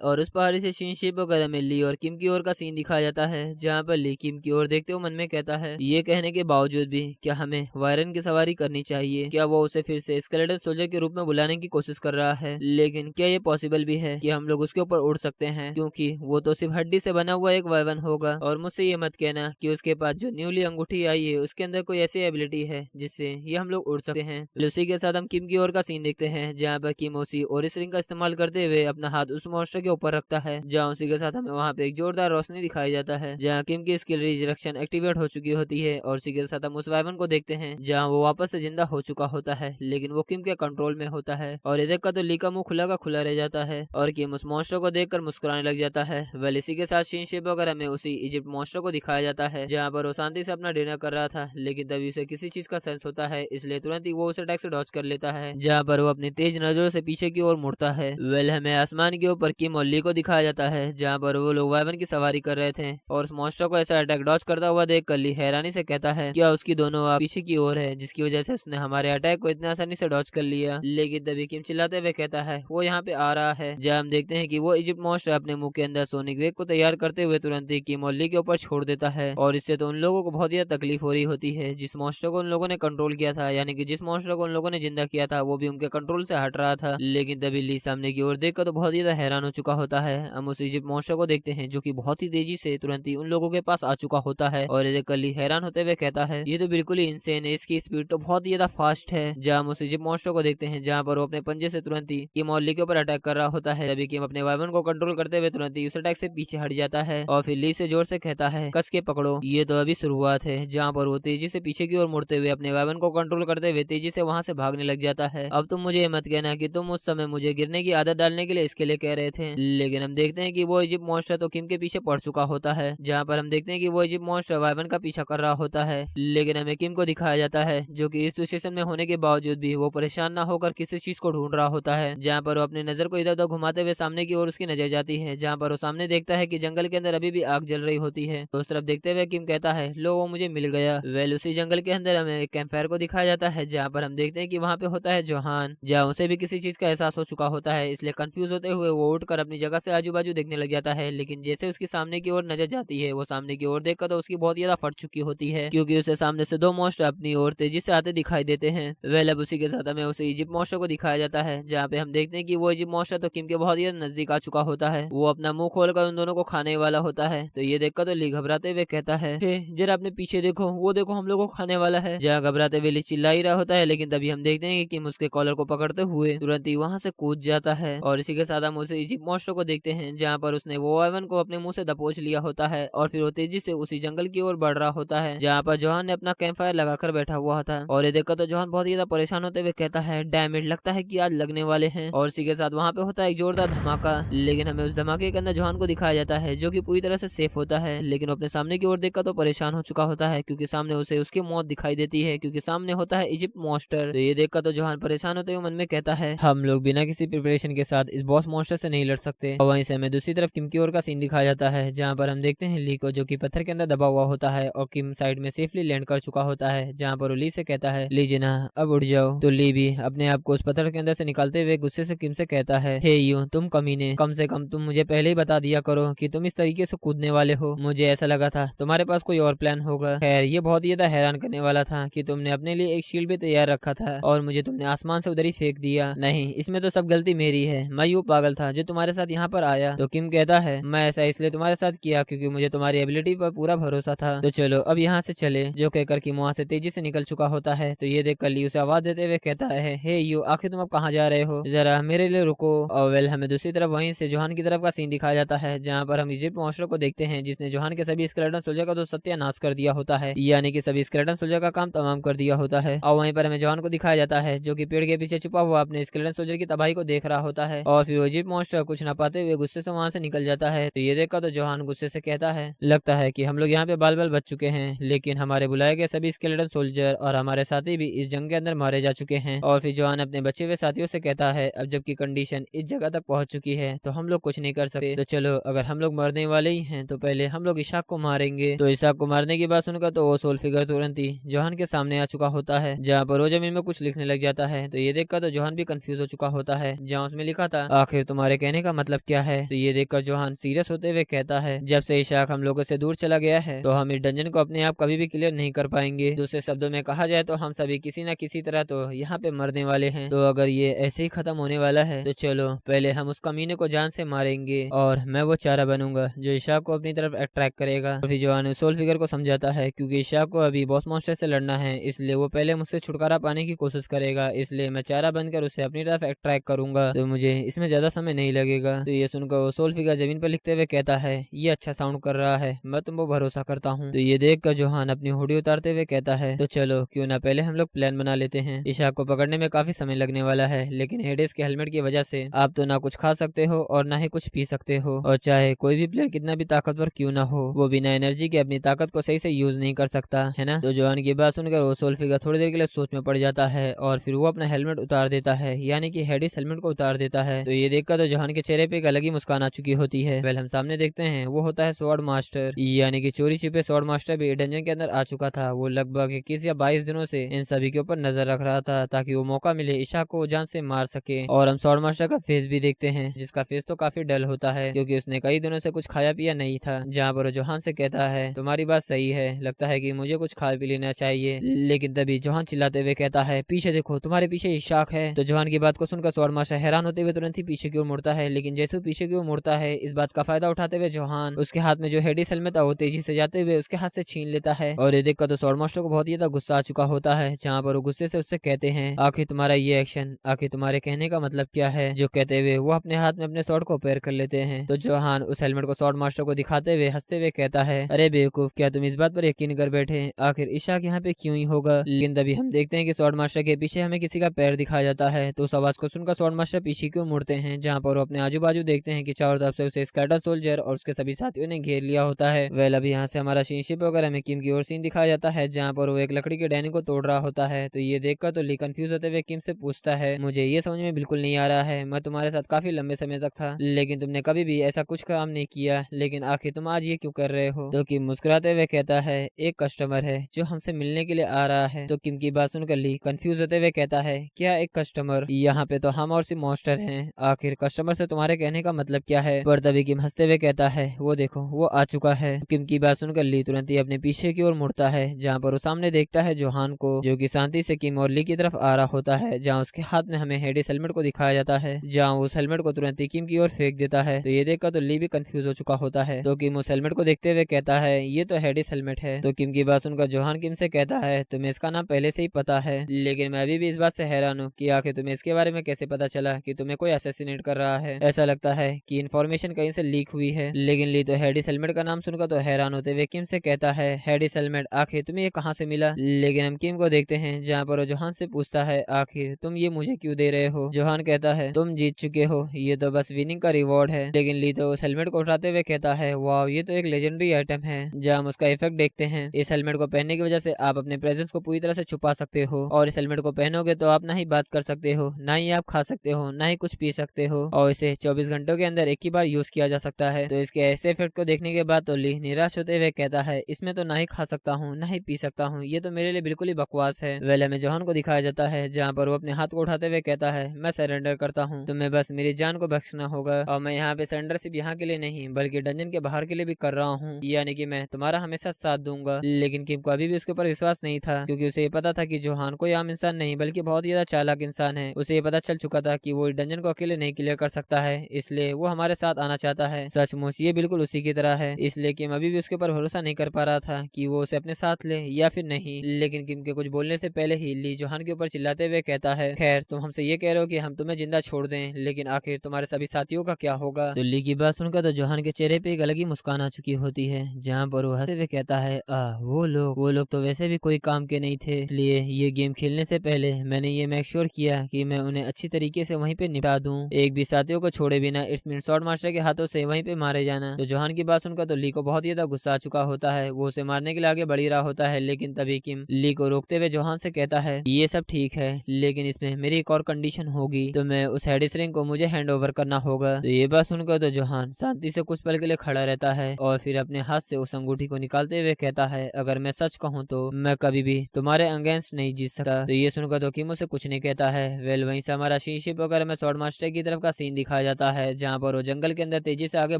और उस पहाड़ी से सीन शिफ्ट होकर हमें ली और किम की ओर का सीन दिखाया जाता है, जहाँ पर ली किम की ओर देखते हुए मन में कहता है, ये कहने के बावजूद भी क्या हमें वायरन की सवारी करनी चाहिए? क्या वो उसे फिर से स्केलेटन सोल्जर के रूप में बुलाने की कोशिश कर रहा है? लेकिन क्या ये पॉसिबल भी है कि हम लोग उसके ऊपर उड़ सकते हैं? क्योंकि वो तो सिर्फ हड्डी से बना हुआ एक वायरन होगा। और मुझसे ये मत कहना कि उसके पास जो न्यूली अंगूठी आई है उसके अंदर कोई ऐसी एबिलिटी है जिससे ये हम लोग उड़ सकते हैं। उसी के साथ हम किम की ओर का सीन देखते हैं, जहाँ पर किम उसी ओरिस रिंग का इस्तेमाल करते हुए अपना हाथ उस मॉन्स्टर के ऊपर रखता है, जहाँ उसी के साथ हमें वहाँ पे एक जोरदार रोशनी दिखाई जाता है, जहाँ किम की स्किल रिजरेक्शन एक्टिवेट हो चुकी होती है। और उसी के साथ हम उस वायरन को देखते हैं जहाँ वो वापस से जिंदा हो चुका होता है, लेकिन वो किम के कंट्रोल में होता है। और ये देखकर तो ली का मुंह खुला का खुला रह जाता है और किम उस मॉन्स्टर को देखकर मुस्कुराने लग जाता है। वेल इसी के साथ सीन शिफ्ट होकर हमें उसी इजिप्ट मॉन्स्टर को दिखाया जाता है, जहाँ पर वो शांति से अपना डिनर कर रहा था। लेकिन तभी उसे किसी चीज का सेंस होता है, इसलिए तुरंत ही वो उस अटैक से डॉज कर लेता है, जहाँ पर वो अपनी तेज नजरों से पीछे की ओर मुड़ता है। वेल हमें आसमान के ऊपर किम और ली को दिखाया जाता है, जहाँ पर वो लोग वाइवन की सवारी कर रहे थे। और उस मॉन्स्टर को ऐसा अटैक डॉज करता हुआ देख कर ली हैरानी से कहता है, क्या उसकी दोनों आंख पीछे की ओर है, जिसकी वजह से उसने हमारे अटैक को इतनी आसानी से डॉज कर लिया? लेकिन तभी किम चिल्लाते हुए कहता है, वो यहाँ पे आ रहा है। जहाँ हम देखते हैं कि वो इजिप्ट मॉन्स्टर अपने मुंह के अंदर सोनिक वेव को तैयार करते हुए तुरंत ही किम और ली के ऊपर छोड़ देता है। और इससे तो उन लोगों को बहुत ज्यादा तकलीफ हो रही होती है। जिस मॉन्स्टर को उन लोगों ने कंट्रोल किया था, यानी कि जिस मॉन्स्टर को उन लोगों ने जिंदा किया था, वो भी उनके कंट्रोल से हट रहा था। लेकिन तभी ली सामने की ओर देखकर तो बहुत ज्यादा हैरान हो चुका होता है। हम उस इजिप्ट मॉन्स्टर को देखते हैं जो कि बहुत ही तेजी से तुरंत ही उन लोगों के पास आ चुका होता है। और ये देखकर ली हैरान होते हुए कहता है, ये तो बिल्कुल ही इंसेन है, इसकी स्पीड तो बहुत ही ज्यादा फास्ट है। जहाँ हम उस इजिप्ट मॉन्स्टर को देखते हैं, जहाँ पर वो अपने पंजे से तुरंत ही किम और ली के ऊपर अटैक कर रहा होता है। तभी किम अपने वाइवन को कंट्रोल करते हुए तुरंत ही उस अटैक से पीछे हट जाता है और फिर ली से जोर से कहता है, कस के पकड़ो, ये तो अभी शुरुआत है। जहाँ पर वो तेजी से पीछे की ओर मुड़ते हुए अपने वाइवन को कंट्रोल करते हुए तेजी से वहां से भागने लग जाता है। अब तुम मुझे मत कहना कि तुम उस समय मुझे गिरने की आदत डालने के लिए इसके लिए कह रहे थे। लेकिन हम देखते हैं कि वो इजिप्ट मॉन्स्टर तो किम के पीछे पड़ चुका होता है, जहाँ पर हम देखते हैं कि वो इजिप्ट मॉन्स्टर वाइवन का पीछा कर रहा होता है। लेकिन हमें किम को दिखाया जाता है, जो कि इस सिचुएशन में होने के बावजूद भी वो परेशान ना होकर किसी चीज को ढूंढ रहा होता है। जहाँ पर वो अपनी नजर को इधर उधर घुमाते हुए सामने की ओर उसकी नजर जाती है, जहाँ पर वो सामने देखता है कि जंगल के अंदर अभी भी आग जल रही होती है। तो उस तरफ देखते हुए किम कहता है, लो वो मुझे मिल गया। वेल उसी जंगल के अंदर हमें एक कैंप फायर को दिखाया जाता है, जहाँ पर हम देखते हैं कि वहाँ पे होता है जोहान, जहाँ उसे भी किसी चीज का एहसास हो चुका होता है। इसलिए कंफ्यूज होते हुए वो उठकर अपनी जगह से आजू बाजू देखने लग जाता है। लेकिन जैसे उसकी सामने की ओर नजर जाती है, वो सामने की ओर देखकर तो उसकी बहुत ज्यादा फट चुकी होती है, क्योंकि उसे सामने से दो मॉन्स्टर अपनी ओर तेजी से आते दिखाई देते हैं। वेल अब उसी के साथ हमें उसे इजिप्ट मॉन्स्टर को दिखाया जाता है, जहाँ पे हम देखते हैं कि वो इजिप्ट मॉन्स्टर तो किम के बहुत ही नजदीक आ चुका होता है। वो अपना मुंह खोलकर उन दोनों को खाने वाला होता है। तो ये देखकर तो ली घबराते हुए कहता है, जरा अपने पीछे देखो, वो देखो हम लोगों को खाने वाला है। जहाँ घबराते हुए ली चिल्ला ही रहा होता है, लेकिन तभी हम देखते हैं कि किम उसके कॉलर को पकड़ते हुए तुरंत ही वहां से कूद जाता है। और इसी के साथ हम उसे इजिप्ट मॉन्स्टर को देखते हैं, जहाँ पर उसने वो वाइवन को अपने मुंह से दबोच लिया होता है और फिर वो तेजी से उसी जंगल की ओर बढ़ रहा होता है, जहाँ पर जोहान ने अपना कैंप फायर लगाकर बैठा हुआ था। और ये देखकर तो जोहान बहुत ज्यादा परेशान होते हुए कहता है, डैमेज लगता है कि आज लगने वाले हैं। और इसी के साथ वहाँ पे होता है एक जोरदार धमाका। लेकिन हमें उस धमाके के अंदर जोहान को दिखाया जाता है, जो कि पूरी तरह से सेफ होता है। लेकिन अपने सामने की ओर देखकर तो परेशान हो चुका होता है, क्योंकि सामने उसे उसकी मौत दिखाई देती है, क्योंकि सामने होता है इजिप्ट मॉन्स्टर। तो ये देखकर तो जोहान परेशान होते हुए मन में कहता है, हम लोग बिना किसी प्रिपरेशन के साथ इस बॉस मॉन्स्टर से नहीं लड़ सकते। और वहीं से हमें दूसरी तरफ किम की ओर का सीन दिखाया जाता है, जहाँ पर हम देखते हैं ली को, जो कि पत्थर के अंदर दबा हुआ होता है और किम साइड में सेफली लैंड कर चुका होता है, जहाँ पर वो ली से कहता है ली जिना अब उड़ जाओ। तो ली भी अपने आप को उस पत्थर के अंदर से निकालते हुए गुस्से से किम से कहता है हे यू तुम कमीने, कम से कम तुम मुझे पहले ही बता दिया करो कि तुम इस तरीके से कूदने वाले हो। मुझे ऐसा लगा था तुम्हारे पास कोई और प्लान होगा। खैर ये बहुत ही ज्यादा हैरान करने वाला था कि तुमने अपने लिए एक शील्ड भी तैयार रखा था और मुझे तुमने आसमान से उधर ही फेंक दिया। नहीं, इसमें तो सब गलती मेरी है, मैं यूँ पागल था जो तुम्हारे साथ यहाँ पर आया। तो किम कहता है मैं ऐसा इसलिए तुम्हारे साथ किया क्योंकि मुझे तुम्हारी एबिलिटी पर पूरा भरोसा था। तो चलो अब यहाँ से चले। जो कहकर किम वहाँ से तेजी से निकल चुका होता है। तो ये देखकर ली उसे आवाज देते हुए कहता है हे यू आखिर तुम अब कहाँ जा रहे हो, जरा मेरे लिए रुको। और वेल हमें दूसरी तरफ वहीं से जोहान की तरफ का सीन दिखाया जाता है, जहाँ पर हम इजिप्ट मॉन्स्टर को देखते हैं जिसने जोहान के सभी स्केलेटन सोल्जर का तो सत्यानाश कर दिया होता है, यानी कि सभी स्केलेटन सोल्जर का काम तमाम कर दिया होता है। और वहीं पर हमें जोहान को दिखाया जाता है जो कि पेड़ के पीछे छुपा हुआ अपने स्केलेटन सोल्जर की तबाही को देख रहा होता है। और फिर इजिप्ट मॉन्स्टर कुछ न पाते हुए गुस्से से वहां से निकल जाता है। तो ये देखकर तो जोहान गुस्से से कहता है लगता है कि हम लोग यहाँ पे बाल बाल बच चुके हैं, लेकिन हमारे बुलाए गए सभी स्केलेटन सोल्जर और हमारे साथी भी इस जंग के अंदर मारे जा चुके हैं। और फिर जोहान अपने बचे हुए साथियों से कहता है अब जबकि कंडीशन इस जगह तक पहुंच चुकी है तो हम लोग कुछ नहीं कर सकते। तो चलो अगर हम लोग मरने वाले ही हैं तो पहले हम लोग इशाक को मारेंगे। तो इशाक को मारने की बात सुनकर तो वो सोल फिगर तुरंत ही जोहान के सामने आ चुका होता है, जहाँ पर वो जमीन में कुछ लिखने लग जाता है। तो ये देखकर तो जोहान भी कंफ्यूज हो चुका होता है, जहाँ उसमें लिखा था आखिर तुम्हारे कहने का मतलब क्या है। तो ये देखकर जोहान सीरियस होते हुए कहता है जब से इशाक हम लोगों से दूर चला गया है तो हम इस डंजन को अपने आप कभी भी क्लियर नहीं कर पाएंगे। दूसरे शब्दों में कहा जाए तो हम सभी किसी न किसी तरह तो यहाँ पे मरने वाले हैं। तो अगर ये ऐसे ही खत्म होने वाला है तो चलो पहले हम उस कमीने को जान से मारेंगे और मैं वो चारा बनूंगा जो इशाक को अपनी तरफ अट्रैक्ट करेगा। फिर जोहान सोल फिगर को समझाता है क्योंकि इशाक को अभी बॉस मॉन्स्टर से लड़ना है, इसलिए वो पहले मुझसे छुटकारा पाने की कोशिश करेगा, इसलिए मैं चारा बनकर उसे अपनी तरफ अट्रैक्ट करूंगा, तो मुझे इसमें ज्यादा समय नहीं लगेगा। तो ये सुनकर वो सोल फिगर जमीन पर लिखते हुए कहता है ये अच्छा साउंड कर रहा है, मैं तुम पर भरोसा करता हूँ। तो ये देखकर जोहान अपनी हुडी उतारते हुए कहता है तो चलो क्यों ना पहले हम लोग प्लान बना लेते हैं। इशाक को पकड़ने में काफी समय लगने वाला है, लेकिन हेडेस के हेलमेट की वजह से आप तो ना कुछ खा सकते हो और ना ही कुछ पी सकते हो, और चाहे कोई भी प्लेयर कितना भी ताकतवर क्यों ना हो वो बिना एनर्जी के अपनी ताकत को सही से यूज नहीं कर सकता है ना। तो जोहान की बात सुनकर वो सोल फिगर थोड़ी देर के लिए सोच में पड़ जाता है और फिर वो अपना हेलमेट उतार देता है, यानी कि हेडिस हेलमेट को उतार देता है। तो ये देखकर तो जोहान के चेहरे पे एक अलग ही मुस्कान आ चुकी होती है। वेल हम सामने देखते हैं वो होता है स्वॉर्ड मास्टर, यानी कि चोरी छिपे स्वॉर्ड मास्टर भी डंजन के अंदर आ चुका था। वो लगभग 21 या 22 दिनों से इन सभी के ऊपर नजर रख रहा था ताकि वो मौका मिले इशा को जान से मार सके। और हम स्वॉर्ड मास्टर का फेस भी देखते हैं जिसका फेस तो काफी डल होता है क्योंकि उसने कई दिनों से कुछ खाया पिया नहीं था। जहाँ पर जोहान से कहता है तुम्हारी बात सही है, लगता है कि मुझे कुछ खा पी लेना चाहिए, लेकिन तभी जोहान चिल्लाते हुए कहता है पीछे देखो तुम्हारे पीछे इशाक है। तो जोहान की बात को सुनकर स्वॉर्ड मास्टर हैरान होते हुए तुरंत ही पीछे की ओर मुड़ता है, लेकिन जैसे वो पीछे की ओर मुड़ता है इस बात का फायदा उठाते हुए जोहान उसके हाथ में जो हेडिस हेलमेट था वो तेजी से जाते हुए उसके हाथ से छीन लेता है। और ये देखकर तो स्वॉर्ड मास्टर को बहुत ही ज्यादा गुस्सा आ चुका होता है, जहाँ पर वो गुस्से से उससे कहते हैं आखिर तुम्हारा ये एक्शन, आखिर तुम्हारे कहने का मतलब क्या है। जो कहते हुए वो अपने हाथ में अपने स्वॉर्ड को पैर कर लेते हैं। तो जोहान उस हेलमेट को स्वॉर्ड मास्टर को दिखाते हुए हंसते हुए कहता है अरे बेवकूफ, क्या तुम इस बात पर यकीन कर बैठे, आखिर इशाक यहाँ पे क्यों ही होगा। लेकिन तभी हम देखते हैं कि स्वॉर्ड मास्टर के पीछे हमें किसी का पैर दिखाया जाता है। तो उस आवाज को सुनकर स्वॉर्ड मास्टर पीछे क्यों मुड़ते हैं, जहाँ पर वो अपने आजू बाजू देखते हैं कि चारों तरफ से उसे स्कैटर सोल्जर और उसके सभी साथियों ने घेर लिया होता है। वेल अभी यहाँ से हमारा शिप वगैरह में किम की ओर सीन दिखाया जाता है, जहाँ पर वो एक लकड़ी के डैनी को तोड़ रहा होता है। तो ये देखकर तो ली कंफ्यूज होते हुए किम से पूछता है मुझे ये समझ में बिल्कुल नहीं आ रहा है, मैं तुम्हारे साथ काफी लंबे समय तक था लेकिन तुमने कभी भी ऐसा कुछ काम नहीं किया, लेकिन आखिर तुम आज ये क्यों कर रहे हो। तो किम मुस्कुराते हुए कहता है एक कस्टमर है जो हमसे मिलने के लिए आ रहा है। तो किम की बात सुनकर ली कंफ्यूज होते हुए कहता है क्या एक कस्टमर, यहाँ पे तो हम और सिर्फ मॉन्स्टर हैं, आखिर कस्टमर से तुम्हारे कहने का मतलब क्या है। पर तभी किम हंसते हुए कहता है वो देखो वो आ चुका है। किम की बात सुनकर ली तुरंत ही अपने पीछे की ओर मुड़ता है, जहाँ पर वो सामने देखता है जोहान को जो कि शांति से किम और ली की तरफ आ रहा होता है, जहाँ उसके हाथ में हमें हेडिस हेलमेट को दिखाया जाता है, जहाँ उस हेलमेट को तुरंत ही किम की ओर फेंक देता है। तो ये देखकर तो ली भी कंफ्यूज हो चुका होता है। तो किम उस हेलमेट को देखते हुए कहता है ये तो हेडिस हेलमेट है। तो किम की बात सुनकर जोहान किम से कहता है तुम्हें इसका नाम पहले से ही पता है, लेकिन मैं अभी भी इस बात से हैरान हूँ कि आखिर तुम्हें इसके बारे में कैसे पता चला कि तुम्हें कोई असैसिनेट कर रहा है। ऐसा लगता है कि इन्फॉर्मेशन कहीं से लीक हुई है। लेकिन ली तो हेडिस हेलमेट का नाम सुनकर तो हैरान होते हुए किम से कहता है हेडिस हेलमेट आखिर तुम्हें ये कहाँ से मिला। लेकिन हम किम को देखते हैं जहाँ पर वो जोहान से पूछता है आखिर तुम ये मुझे क्यों दे रहे हो। जोहान कहता है तुम जीत चुके हो, ये तो बस विनिंग का रिवॉर्ड है। लेकिन ली तो उस हेलमेट को उठाते हुए कहता है वाह ये तो एक लेजेंडरी आइटम है। जहाँ हम उसका इफेक्ट देखते हैं इस हेलमेट को पहनने की वजह से आप अपने प्रेजेंस को पूरी तरह से छुपा सकते हो, और इस हेलमेट को पहनोगे तो आप ना ही बात कर सकते हो, ना ही आप खा सकते हो, ना ही कुछ पी सकते हो, और इसे 24 घंटों के अंदर एक ही बार यूज किया जा सकता है। तो इसके ऐसे इफेक्ट को देखने के बाद तो ली निराश होते हुए कहता है इसमें तो ना ही खा सकता हूँ ना ही पी सकता हूँ, ये तो मेरे लिए बिल्कुल ही बकवास है। वेल हमें जोहान को दिखाया जाता है जहाँ पर वो अपने हाथ को उठाते हुए कहता है मैं सरेंडर करता हूँ, तुम्हें बस मेरी जान को बख्शना होगा। और मैं यहाँ पे सरेंडर सिर्फ यहाँ के लिए नहीं बल्कि डंजन के बाहर के लिए भी कर रहा हूँ, यानी कि मैं तुम्हारा हमेशा साथ दूंगा। लेकिन किम को अभी भी उसके ऊपर विश्वास नहीं था, क्योंकि उसे ये पता था कि जोहान कोई आम इंसान नहीं बल्कि बहुत ही ज्यादा चालाक इंसान है। उसे ये पता चल चुका था कि वो डंजन को अकेले नहीं क्लियर कर सकता है, इसलिए वो हमारे साथ आना चाहता है। सचमुच ये बिल्कुल उसी की तरह है, इसलिए किम अभी भी उसके ऊपर भरोसा नहीं कर पा रहा था कि वो उसे अपने साथ ले या फिर नहीं। लेकिन किम के कुछ बोलने से पहले ही ली जोहान के ऊपर चिल्लाते हुए कहता है खैर तुम हमसे ये कह रहे हो कि हम तुम्हें जिंदा छोड़ दें, लेकिन आखिर तुम्हारे सभी साथियों का क्या होगा। तो ली की बात सुनकर तो जोहान के चेहरे पे एक अलग ही मुस्कान आ चुकी होती है, जहाँ पर वो हंसते हुए कहता है वो लोग तो वैसे भी कोई काम के नहीं थे, इसलिए ये गेम खेलने से पहले मैंने ये मेक श्योर किया कि मैं उन्हें अच्छी तरीके से वहीं पे निपटा दूं, एक भी साथियों को छोड़े बिना। इट्स मीन स्वॉर्ड मास्टर के हाथों से वहीं पे मारे जाना। तो जोहान की बात सुनकर तो ली को बहुत ही ज्यादा गुस्सा आ चुका होता है, वो उसे मारने के लिए आगे बढ़ ही रहा होता है, लेकिन तभी किम ली को रोकते हुए जोहान से कहता है ये सब ठीक है लेकिन इसमें मेरी एक और कंडीशन होगी, तो मैं उस हेडिस रिंग को मुझे हैंड ओवर करना होगा। तो ये बात सुनकर तो जोहान शांति से कुछ पल के लिए खड़ा रहता है और फिर अपने हाथ से उस अंगूठी को निकालते हुए कहता है अगर मैं सच कहूँ तो मैं कभी भी तुम्हारे अगेंस्ट नहीं जीत सकता। तो ये सुनकर तो किम उसे कुछ नहीं कहता है। वेल वहीं से हमारा शिप वगैरह में स्वॉर्ड मास्टर की तरफ का सीन दिखाया जाता है, जहाँ पर वो जंगल के अंदर तेजी से आगे